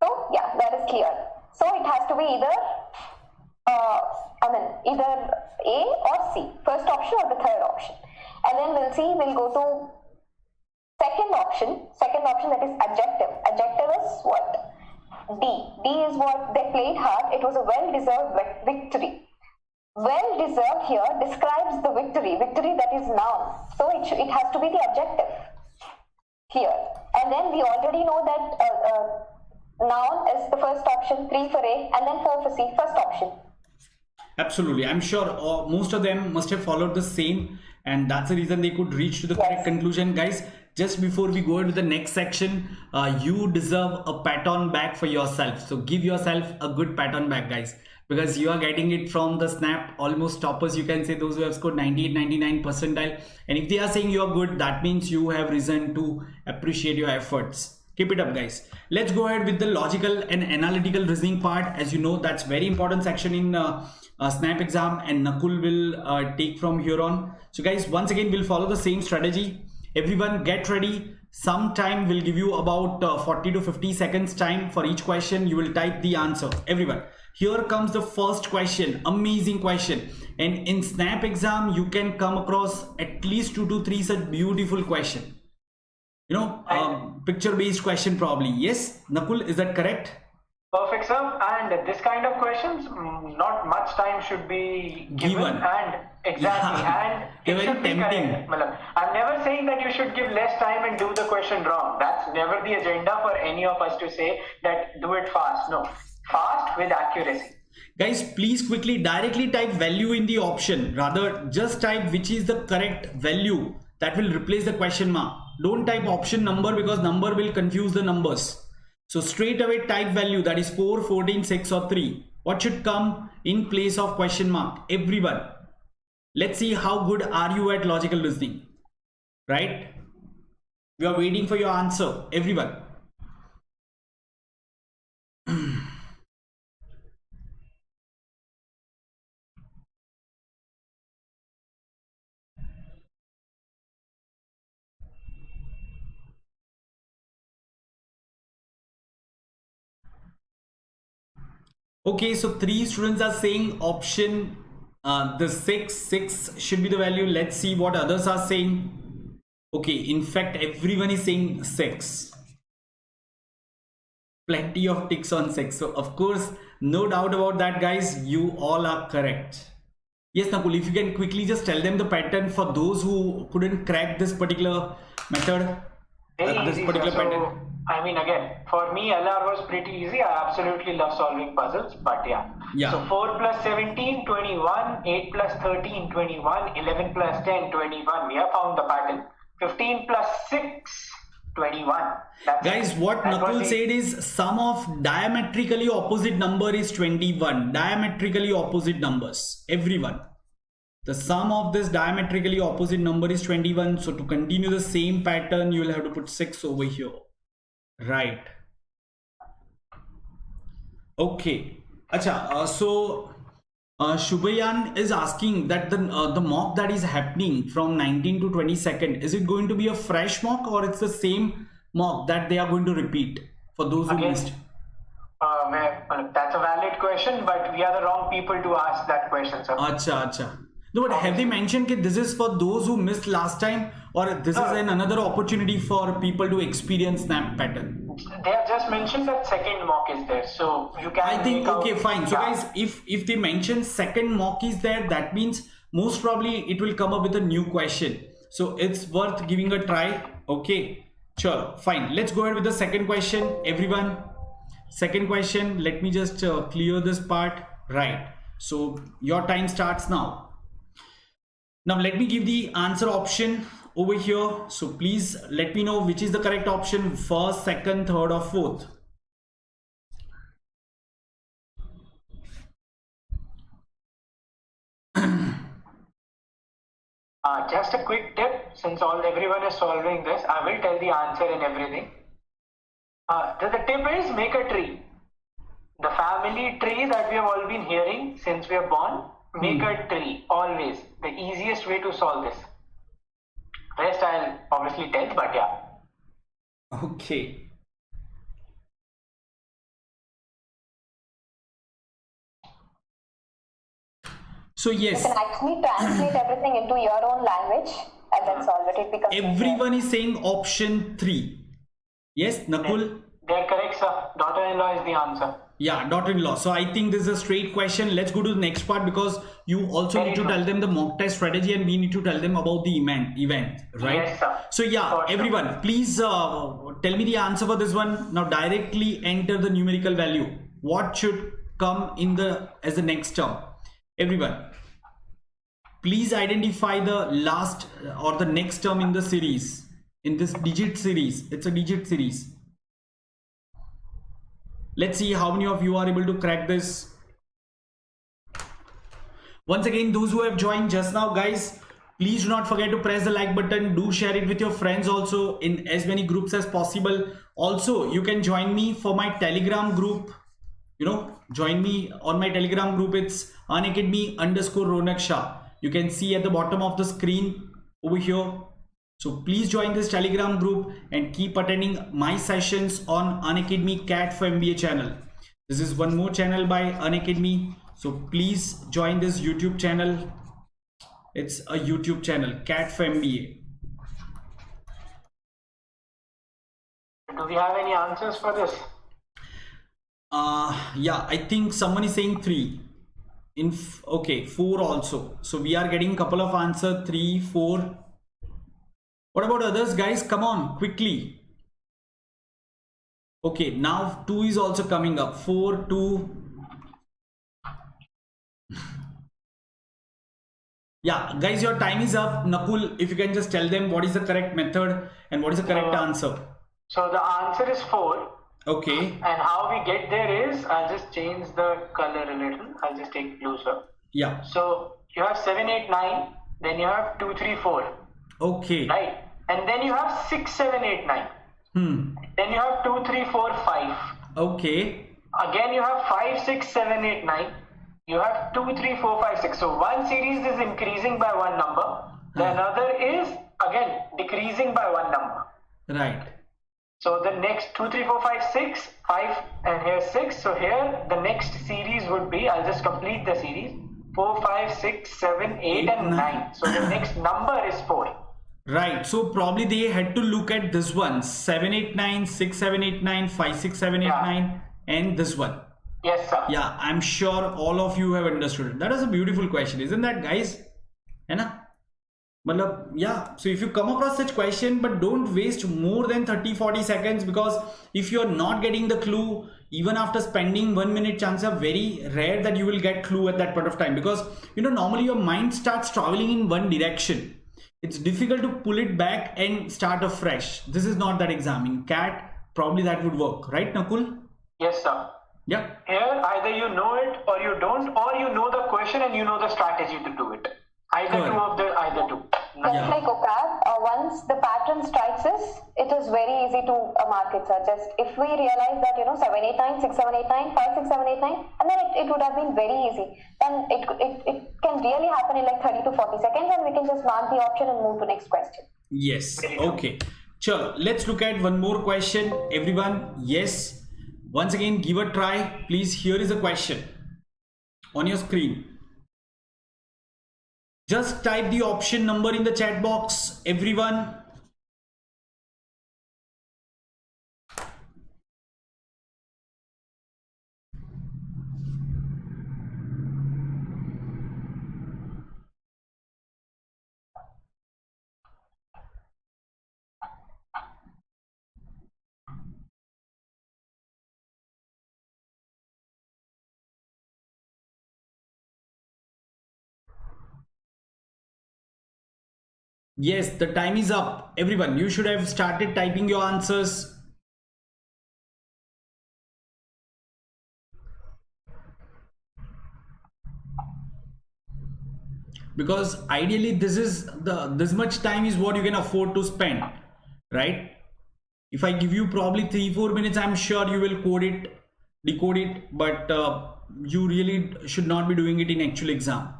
So yeah, that is clear. So it has to be either either A or C, first option or the third option. And then we'll go to second option that is adjective. Adjective is what? D. D is what? They played hard. It was a well-deserved victory. Well-deserved here describes the victory that is noun. So it has to be the adjective here. And then we already know that noun is the first option, 3 for A, and then 4 for C, first option. Absolutely. I'm sure most of them must have followed the same, and that's the reason they could reach to the correct conclusion. Guys, just before we go into the next section, you deserve a pat on back for yourself. So give yourself a good pat on back, guys, because you are getting it from the snap almost toppers. You can say those who have scored 98, 99 percentile. And if they are saying you are good, that means you have reason to appreciate your efforts. Keep it up, guys. Let's go ahead with the logical and analytical reasoning part. As you know, that's very important section in snap exam, and Nakul will take from here on. So guys, once again, we'll follow the same strategy. Everyone get ready. Some time will give you about 40 to 50 seconds time for each question. You will type the answer. Everyone, here comes the first question. Amazing question. And in snap exam, you can come across at least 2 to 3 such beautiful questions. You know, picture based question probably. Yes, Nakul, is that correct? Perfect, sir. And this kind of questions, not much time should be given. And exactly, and it should be correct. I'm never saying that you should give less time and do the question wrong. That's never the agenda for any of us to say that do it fast. No, fast with accuracy. Guys, please quickly directly type value in the option. Rather, just type which is the correct value. That will replace the question mark. Don't type option number, because number will confuse the numbers. So straight away type value, that is 4, 14, 6 or 3. What should come in place of question mark? Everyone. Let's see how good are you at logical reasoning. Right? We are waiting for your answer. Everyone. Okay, so 3 students are saying option the 6 should be the value. Let's see what others are saying. Okay, in fact, everyone is saying 6. Plenty of ticks on 6. So of course, no doubt about that, guys, you all are correct. Yes, Nakul, if you can quickly just tell them the pattern for those who couldn't crack this particular method. Pattern. I mean, again, for me, LR was pretty easy. I absolutely love solving puzzles, but yeah. So 4 plus 17, 21, 8 plus 13, 21, 11 plus 10, 21. We have found the pattern. 15 plus 6, 21. Guys, what Nakul said is sum of diametrically opposite number is 21. Diametrically opposite numbers. Everyone. The sum of this diametrically opposite number is 21. So to continue the same pattern, you will have to put 6 over here. Right. Okay. Acha, so Shubhayan is asking that the mock that is happening from 19 to 22nd, is it going to be a fresh mock, or it's the same mock that they are going to repeat for those who missed? That's a valid question, but we are the wrong people to ask that question, sir. Acha. No, but have they mentioned that this is for those who missed last time, or this is another opportunity for people to experience snap pattern? They have just mentioned that second mock is there, so you can. I think okay, fine. So guys, if they mention second mock is there, that means most probably it will come up with a new question. So it's worth giving a try. Okay, sure, fine. Let's go ahead with the second question, everyone. Second question. Let me just clear this part. Right. So your time starts now. Now let me give the answer option over here. So please let me know which is the correct option, first, second, third or fourth. Just a quick tip, since everyone is solving this, I will tell the answer and everything. The tip is make a tree. The family tree that we have all been hearing since we are born, make a tree, always. The easiest way to solve this. Rest I'll obviously tell, but yeah. Okay. So yes, You can actually translate everything into your own language and then solve it. It becomes everyone is saying option 3. Yes, Nakul? They're correct, sir. Daughter-in-law is the answer. Yeah, daughter-in-law. So I think this is a straight question. Let's go to the next part because you also need to tell them the mock test strategy and we need to tell them about the event, right? Yes, sir. So yeah, For sure. everyone, please tell me the answer for this one. Now directly enter the numerical value. What should come in as the next term? Everyone, please identify the last or the next term in the series, in this digit series. It's a digit series. Let's see how many of you are able to crack this. Once again, those who have joined just now, guys, please do not forget to press the like button. Do share it with your friends also in as many groups as possible. Also, you can join me for my Telegram group. Join me on my Telegram group. It's Unacademy_Ronak Shah. You can see at the bottom of the screen over here. So please join this Telegram group and keep attending my sessions on Unacademy CAT for MBA channel. This is one more channel by Unacademy. So please join this YouTube channel. It's a YouTube channel, CAT for MBA. Do we have any answers for this? Yeah, I think someone is saying 3. Okay, 4 also. So we are getting a couple of answers, 3, 4. What about others, guys? Come on, quickly. Okay, now 2 is also coming up. 4, 2. Yeah, guys, your time is up. Nakul, if you can just tell them what is the correct method and what is the correct answer. So the answer is 4. Okay. And how we get there is, I'll just change the color a little. I'll just take blue, sir. Yeah. So you have 7, 8, 9. Then you have 2, 3, 4. Okay. Right. And then you have 6, 7, 8, 9. Then you have 2, 3, 4, 5. Okay. Again you have 5, 6, 7, 8, 9. You have 2, 3, 4, 5, 6. So one series is increasing by one number. The another is again decreasing by one number. Right. So the next 2, 3, 4, 5, 6, 5 and here 6. So here the next series would be, I'll just complete the series. 4, 5, 6, 7, 8 and 9. So the next number is 4. Right. So probably they had to look at this one. 7, 8, 9, 6, 7, 8, 9, 5, 6, 7, 8, 9 and this one. Yes, sir. Yeah, I'm sure all of you have understood it. That is a beautiful question, isn't that, guys? Yeah, so if you come across such question, but don't waste more than 30-40 seconds, because if you're not getting the clue, even after spending 1 minute, chances are very rare that you will get clue at that point of time, because normally your mind starts traveling in one direction. It's difficult to pull it back and start afresh. This is not that exam. In CAT, probably that would work, right, Nakul? Yes, sir. Yeah. Here, either you know it or you don't, or you know the question and you know the strategy to do it. Either two. Just like OCAD, once the pattern strikes us, it is very easy to mark it, sir. Just if we realize that 7, 8, 9, 6, 7, 8, 9, 5, 6, 7, 8, 9, and then it would have been very easy. Then it can really happen in like 30 to 40 seconds, and we can just mark the option and move to next question. Yes. Okay. Sure. Let's look at one more question. Everyone, yes. Once again, give a try. Please, here is a question on your screen. Just type the option number in the chat box, everyone. Yes, the time is up. Everyone, you should have started typing your answers. because ideally this much time is what you can afford to spend, right? If I give you probably 3-4 minutes, I'm sure you will decode it, but you really should not be doing it in actual exam.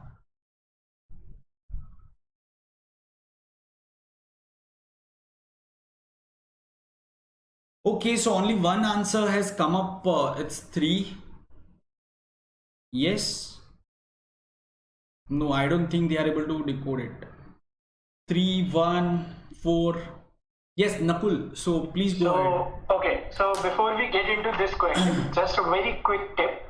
Okay, so only one answer has come up. It's 3. Yes. No, I don't think they are able to decode it. 3, 1, 4. Yes, Nakul. So please go ahead. Okay. So before we get into this question, just a very quick tip.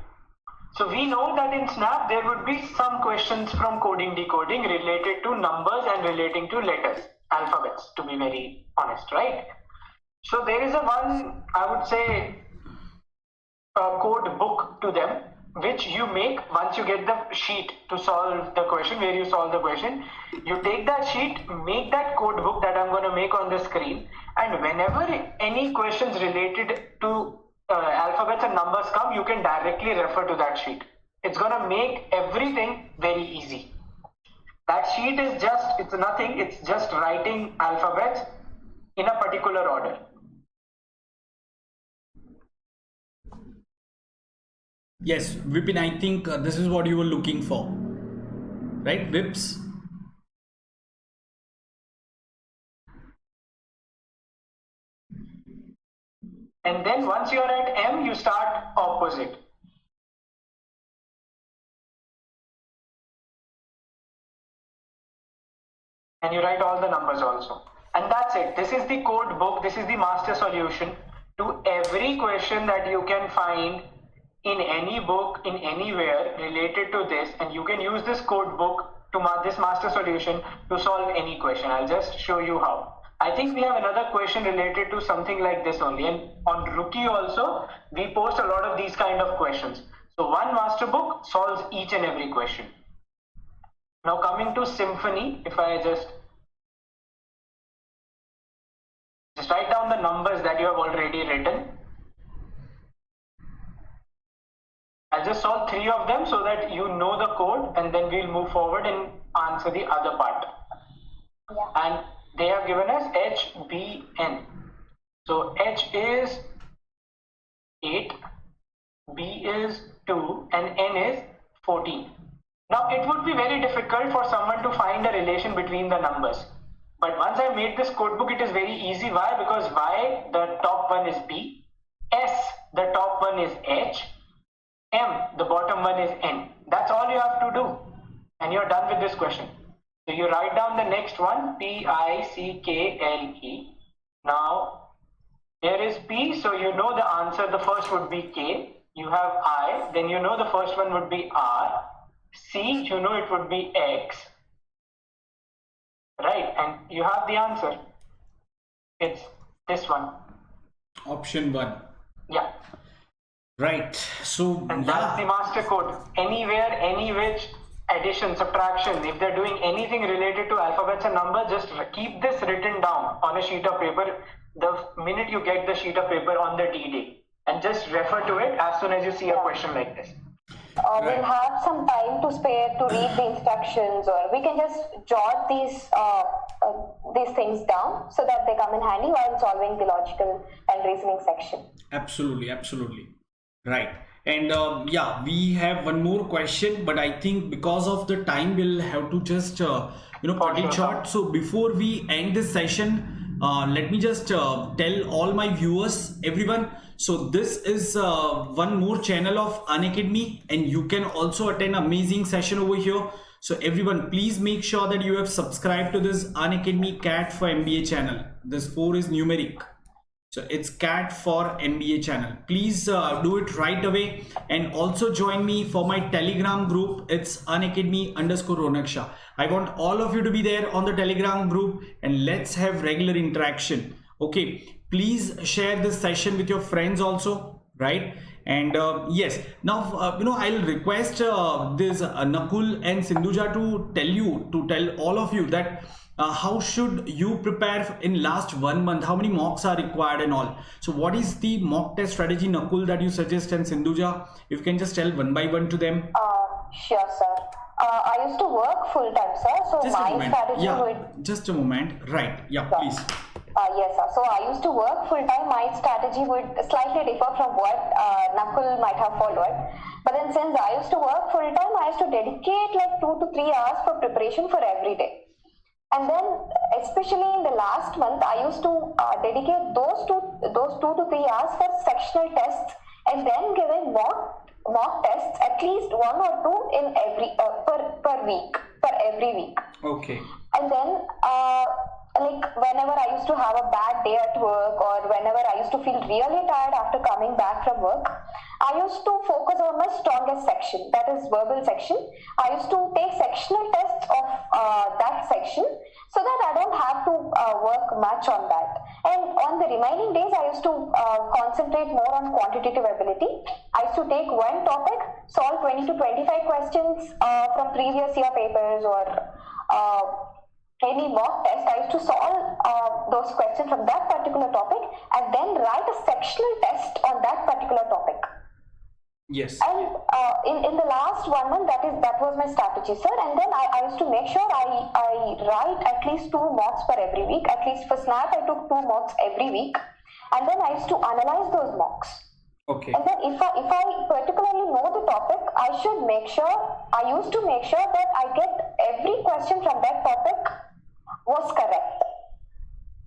So we know that in Snap there would be some questions from coding decoding related to numbers and relating to letters, alphabets, to be very honest, right? So there is one, I would say, a code book to them, which you make once you get the sheet to solve the question, where you solve the question. You take that sheet, make that code book that I'm going to make on the screen, and whenever any questions related to alphabets and numbers come, you can directly refer to that sheet. It's going to make everything very easy. That sheet is it's nothing, it's just writing alphabets in a particular order. Yes, Vipin, I think this is what you were looking for, right, Vips? And then once you're at M, you start opposite. And you write all the numbers also. And that's it. This is the code book. This is the master solution to every question that you can find in any book, in anywhere related to this. And you can use this code book to this master solution to solve any question. I'll just show you how. I think we have another question related to something like this only. And on Rookie also, we post a lot of these kind of questions. So one master book solves each and every question. Now coming to Symphony, if I just write down the numbers that you have already written. I'll just solve 3 of them so that you know the code, and then we'll move forward and answer the other part. Yeah. And they have given us HBN. So H is 8, B is 2, and N is 14. Now it would be very difficult for someone to find a relation between the numbers. But once I made this code book, it is very easy. Why? Because Y, the top one is B, S, the top one is H, M, the bottom one is N. That's all you have to do. And you're done with this question. So you write down the next one, Pickle. Now, here is P, so you know the answer. The first would be K. You have I, then you know the first one would be R. C, you know it would be X. Right, and you have the answer. It's this one. Option 1. Yeah. Right. So And that's the master code. Anywhere, any which, addition, subtraction, if they're doing anything related to alphabets and numbers, just keep this written down on a sheet of paper the minute you get the sheet of paper on the D-Day, and just refer to it as soon as you see a question like this. We'll have some time to spare to read the instructions, or we can just jot these things down so that they come in handy while solving the logical and reasoning section. Absolutely, absolutely. Right. And yeah, we have one more question, but I think because of the time, we'll have to just cut it short. So before we end this session, let me just tell all my viewers, everyone. So this is one more channel of Unacademy, and you can also attend amazing session over here. So everyone, please make sure that you have subscribed to this Unacademy CAT for MBA channel. This 4 is numeric. So it's CAT for MBA channel. Please do it right away, and also join me for my Telegram group. It's Unacademy_Ronak Shah. I want all of you to be there on the Telegram group, and let's have regular interaction. Okay, please share this session with your friends also, right? And yes, now I'll request this Nakul and Sindhuja to tell all of you that how should you prepare in last 1 month, how many mocks are required and all. So what is the mock test strategy, Nakul, that you suggest, and Sindhuja, if you can just tell one by one to them. Sure, sir. I used to work full time, sir. So Just a my moment. strategy Yeah, would. just a moment. Right. Yeah, please. Yes, sir. So I used to work full time. My strategy would slightly differ from what Nakul might have followed. But then since I used to work full time, I used to dedicate like 2 to 3 hours for preparation for every day. And then, especially in the last month, I used to dedicate those two to 3 hours for sectional tests, and then giving mock tests at least 1 or 2 in every per every week. Okay. And then, like whenever I used to have a bad day at work, or whenever I used to feel really tired after coming back from work, I used to focus on my strongest section, that is verbal section. I used to take sectional tests of that section so that I don't have to work much on that. And on the remaining days, I used to concentrate more on quantitative ability. I used to take one topic, solve 20 to 25 questions from previous year papers, or any mock test. I used to solve those questions from that particular topic, and then write a sectional test on that particular topic. Yes. And in the last 1 month, that was my strategy, sir. And then I used to make sure I write at least 2 mocks per every week. At least for SNAP, I took 2 mocks every week, and then I used to analyze those mocks. Okay. And then if I particularly know the topic, I used to make sure that I get every question from that topic was correct.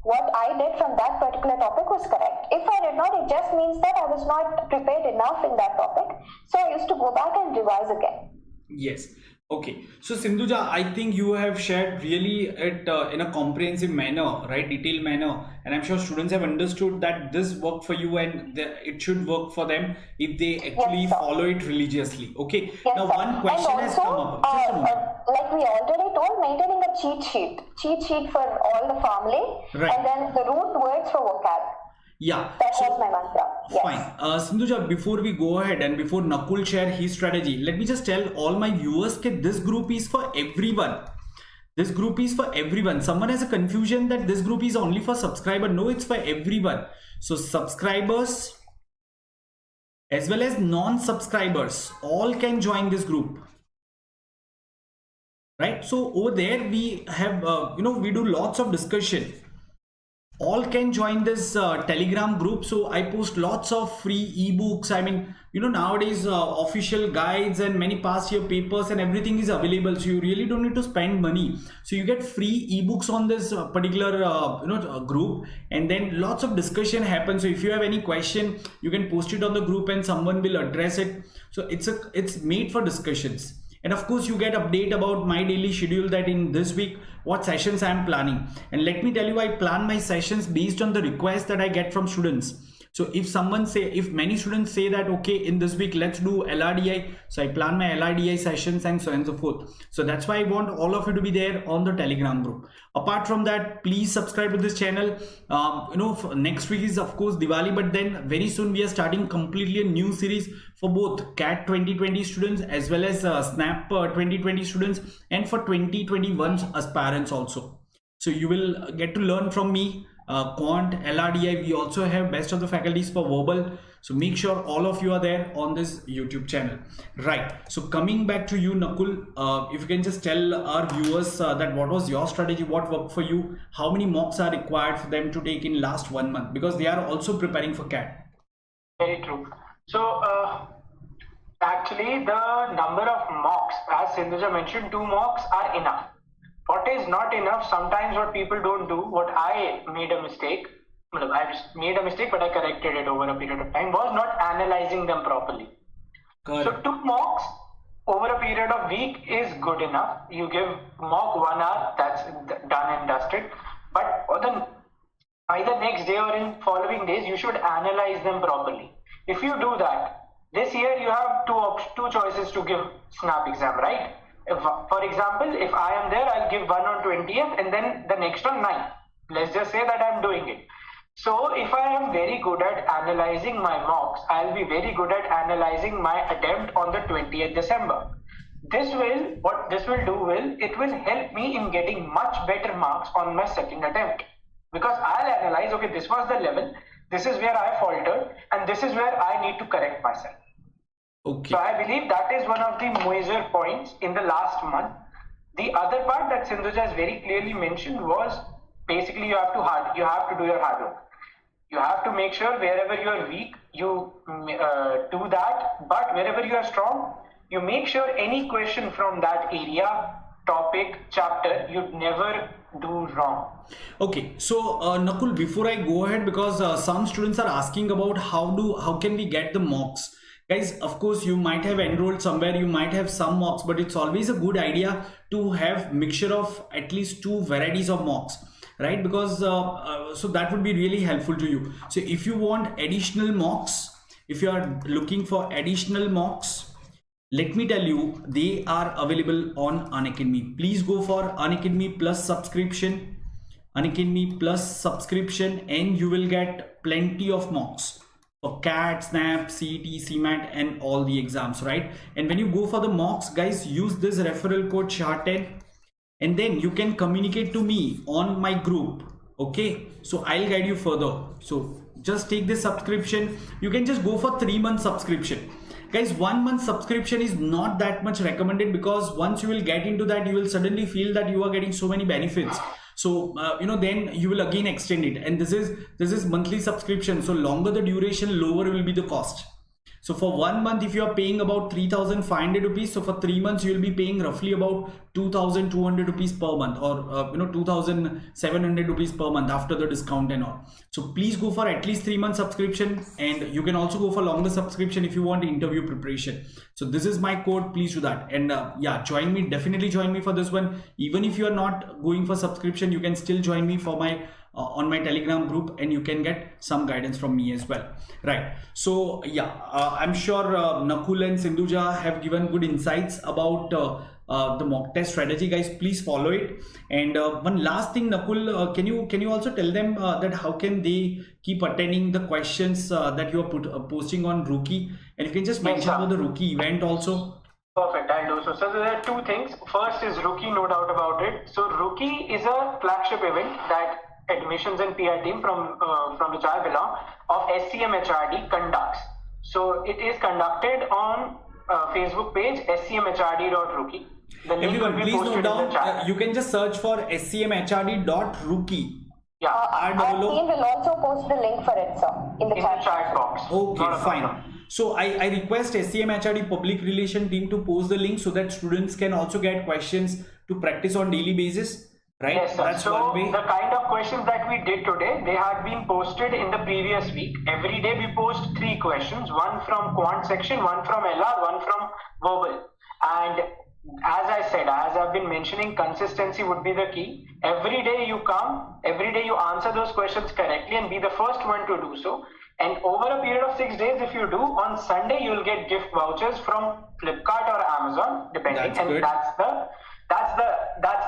What I did from that particular topic was correct. If I did not, it just means that I was not prepared enough in that topic. So I used to go back and revise again. Yes. Okay. So Sindhuja, I think you have shared really it in a comprehensive manner, right? Detailed manner. And I'm sure students have understood that this worked for you, and it should work for them if they actually follow it religiously. Okay. Yes, now, sir. one question has come up. Just a moment. Like we already told, maintaining a cheat sheet for all the family, Right. and then the root words for vocab. Yeah. That was my mantra. Yes. Fine. Sindhuja, before we go ahead and before Nakul share his strategy, let me just tell all my viewers that this group is for everyone. This group is for everyone. Someone has a confusion that this group is only for subscriber. No, it's for everyone. So subscribers as well as non-subscribers all can join this group. Right? So over there we have, we do lots of discussion. All can join this Telegram group. So I post lots of free ebooks. I mean, nowadays official guides and many past year papers and everything is available. So you really don't need to spend money. So you get free ebooks on this particular group, and then lots of discussion happens. So if you have any question, you can post it on the group and someone will address it. So it's made for discussions. And of course, you get update about my daily schedule, that in this week, what sessions I am planning. And let me tell you, I plan my sessions based on the requests that I get from students. So if many students say that, okay, in this week, let's do LRDI. So I plan my LRDI sessions and so on and so forth. So that's why I want all of you to be there on the Telegram group. Apart from that, please subscribe to this channel. Next week is of course Diwali, but then very soon we are starting completely a new series for both CAT 2020 students as well as SNAP 2020 students, and for 2021 aspirants also. So you will get to learn from me. Quant, LRDI, we also have best of the faculties for verbal. So make sure all of you are there on this YouTube channel. Right. So coming back to you, Nakul, if you can just tell our viewers that what was your strategy, what worked for you, how many mocks are required for them to take in last 1 month, because they are also preparing for CAT. Very true. So actually the number of mocks, as Sindhuja mentioned, 2 mocks are enough. What is not enough, sometimes what people don't do, what I made a mistake, but I corrected it over a period of time, was not analyzing them properly. Correct. So 2 mocks over a period of week is good enough. You give mock 1 hour, that's done and dusted. But either next day or in following days, you should analyze them properly. If you do that, this year you have two choices to give SNAP exam, right? For example, if I am there, I'll give 1 on 20th and then the next on 9th. Let's just say that I'm doing it. So if I am very good at analyzing my mocks, I'll be very good at analyzing my attempt on the 20th December. What this will do it will help me in getting much better marks on my second attempt. Because I'll analyze, okay, this was the level, this is where I faltered, and this is where I need to correct myself. Okay. So I believe that is one of the major points in the last month. The other part that Sindhuja has very clearly mentioned was basically you have to do your hard work. You have to make sure wherever you are weak, you do that. But wherever you are strong, you make sure any question from that area, topic, chapter, you'd never do wrong. Okay, so Nakul, before I go ahead, because some students are asking about how can we get the mocks. Guys, of course, you might have enrolled somewhere, you might have some mocks, but it's always a good idea to have mixture of at least 2 varieties of mocks, right? Because so that would be really helpful to you. So if you want additional mocks, if you are looking for additional mocks, let me tell you, they are available on Unacademy. Please go for Unacademy Plus subscription. Unacademy Plus subscription, and you will get plenty of mocks for CAT, SNAP, CET, CMAT, and all the exams, right? And when you go for the mocks, guys, use this referral code SHAH10, and then you can communicate to me on my group. Okay, so I'll guide you further. So just take this subscription. You can just go for 3-month subscription. Guys, 1 month subscription is not that much recommended, because once you will get into that, you will suddenly feel that you are getting so many benefits. So then you will again extend it, and this is monthly subscription. So longer the duration, lower will be the cost. So for 1 month, if you are paying about 3,500 rupees, so for 3 months you will be paying roughly about 2,200 rupees per month, or 2,700 rupees per month after the discount and all. So please go for at least 3-month subscription, and you can also go for longer subscription if you want interview preparation. So this is my code. Please do that, and yeah, join me. Definitely join me for this one. Even if you are not going for subscription, you can still join me for my on my Telegram group, and you can get some guidance from me as well, right? So yeah, I'm sure Nakul and Sindhuja have given good insights about the mock test strategy. Guys, please follow it. And one last thing, Nakul, can you also tell them that how can they keep attending the questions that you are posting on Rookie, and you can just mention about the Rookie event also. Perfect, I'll do so. So there are 2 things. First is Rookie, no doubt about it. So Rookie is a flagship event that admissions and PR team from which I belong of SCMHRD conducts. So it is conducted on Facebook page scmhrd.rookie. The link Everyone, will be please posted note down. in the chat. You can just search for scmhrd.rookie. Yeah, Our team will also post the link for it, sir, in the chat box. Okay, fine. So I request SCMHRD public relation team to post the link so that students can also get questions to practice on daily basis. Right? Yes, sir. That's so one way. The kind of questions that we did today, they had been posted in the previous week. Every day we post 3 questions, one from quant section, one from LR, one from verbal. And as I said, as I've been mentioning, consistency would be the key. Every day you come, every day you answer those questions correctly and be the first one to do so. And over a period of 6 days, if you do, on Sunday you will get gift vouchers from Flipkart or Amazon, depending. That's and good. That's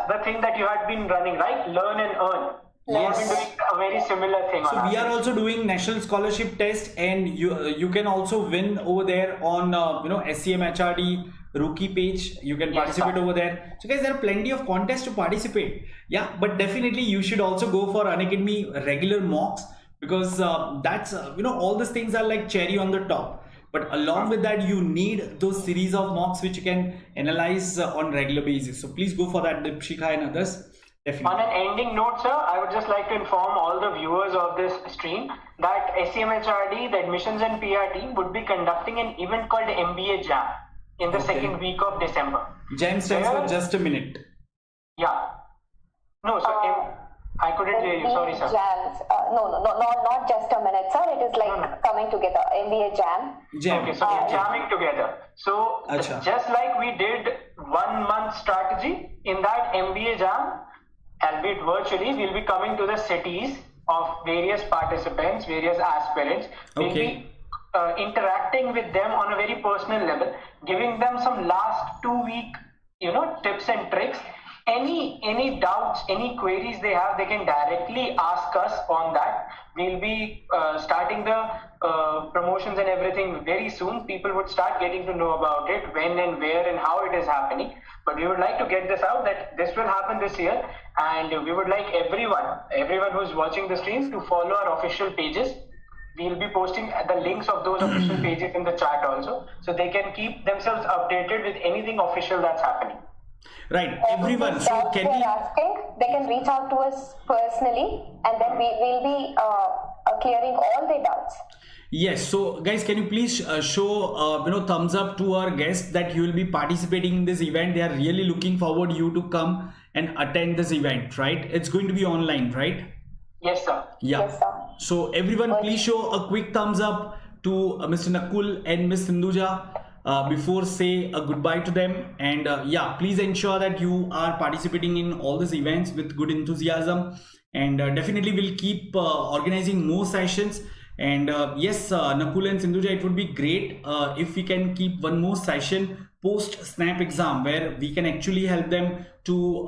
the thing that you had been running, right? Learn and earn. We have been doing a very similar thing. So we are also doing national scholarship test, and you can also win over there on SCMHRD Rookie page. You can participate over there. So guys, there are plenty of contests to participate. Yeah, but definitely you should also go for Unacademy regular mocks, because that's all these things are like cherry on the top. But along with that, you need those series of mocks which you can analyze on regular basis. So please go for that, Dipshika and others. Definitely. On an ending note, sir, I would just like to inform all the viewers of this stream that SCMHRD, the admissions and PR team, would be conducting an event called MBA Jam in the second week of December. Jam stands for just a minute. Yeah. No, so I couldn't hear you. Sorry, sir. Jams. No, not just a minute, sir. It is like coming together. MBA Jam. Okay, so we're jamming together. So just like we did 1 month strategy, in that MBA Jam, albeit virtually, we'll be coming to the cities of various participants, various aspirants. We'll be interacting with them on a very personal level, giving them some last 2-week, tips and tricks. Any doubts, any queries they have, they can directly ask us on that. We'll be starting the promotions and everything very soon. People would start getting to know about it, when and where and how it is happening. But we would like to get this out that this will happen this year, and we would like everyone who's watching the stream to follow our official pages We'll be posting the links of those official pages in the chat also, so they can keep themselves updated with anything official that's happening. Right, everyone. So Doubts can they're we? asking, they can reach out to us personally, and then we will be clearing all their doubts. Yes. So guys, can you please show thumbs up to our guests that you will be participating in this event? They are really looking forward you to come and attend this event. Right? It's going to be online, right? Yes, sir. Yeah. Yes, sir. So everyone, please show a quick thumbs up to Mr. Nakul and Miss Sindhuja before say a goodbye to them. And yeah, please ensure that you are participating in all these events with good enthusiasm. And definitely we'll keep organizing more sessions. And yes, Nakul and Sindhuja, it would be great if we can keep one more session post snap exam where we can actually help them to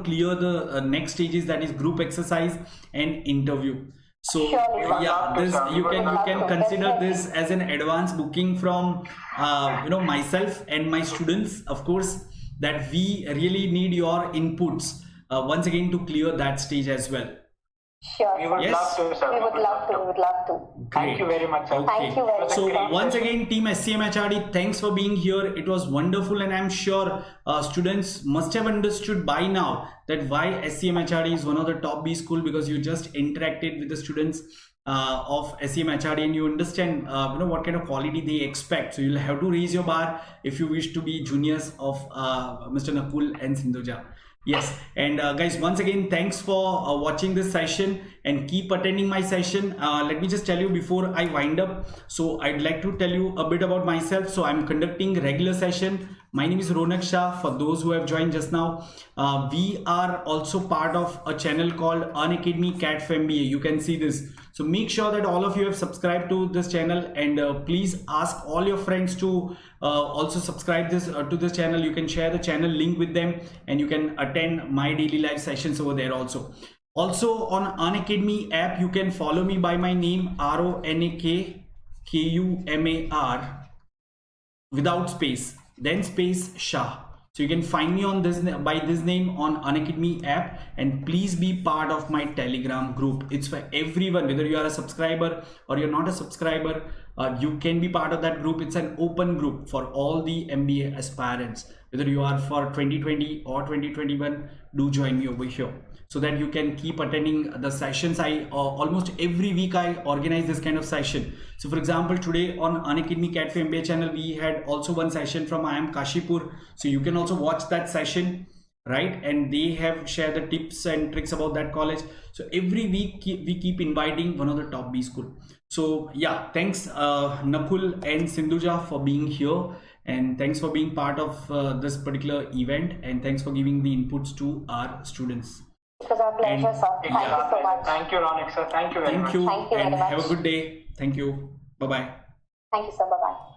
clear the next stages, that is group exercise and interview. So Surely. yeah, this you can consider this as an advance booking from myself and my students, of course, that we really need your inputs once again to clear that stage as well. Sure. We would Yes. love to, sir. We would love to. We would love to. Thank you very much, sir. Okay. Thank you very much. So Great once session. again, Team SCMHRD, thanks for being here. It was wonderful, and I'm sure students must have understood by now that why SCMHRD is one of the top B school, because you just interacted with the students of SCMHRD and you understand what kind of quality they expect. So you'll have to raise your bar if you wish to be juniors of Mr. Nakul and Sindhuja. Yes, and guys, once again, thanks for watching this session and keep attending my session. Let me just tell you before I wind up. So I'd like to tell you a bit about myself. So I'm conducting regular session. My name is Ronak Shah. For those who have joined just now, we are also part of a channel called Unacademy CAT for MBA. You can see this. So make sure that all of you have subscribed to this channel, and please ask all your friends to also subscribe to this channel. You can share the channel link with them, and you can attend my daily live sessions over there also. Also on Unacademy app, you can follow me by my name, RONAKKUMAR, without space, then space Shah. So you can find me on this by this name on Unacademy app, and please be part of my Telegram group. It's for everyone, whether you are a subscriber or you're not a subscriber, you can be part of that group. It's an open group for all the MBA aspirants, whether you are for 2020 or 2021. Do join me over here so that you can keep attending the sessions. I almost every week I organize this kind of session. So for example, today on Unacademy CAT for MBA channel, we had also one session from IIM Kashipur. So you can also watch that session, right? And they have shared the tips and tricks about that college. So every week we keep inviting one of the top B school. So yeah, thanks Nakul and Sindhuja for being here, and thanks for being part of this particular event, and thanks for giving the inputs to our students. It was our pleasure, sir. Thank you so much. Thank you, Ronak sir. Thank you very much. Thank you, Thank you very and much. have a good day. Thank you. Bye-bye. Thank you, sir. Bye-bye.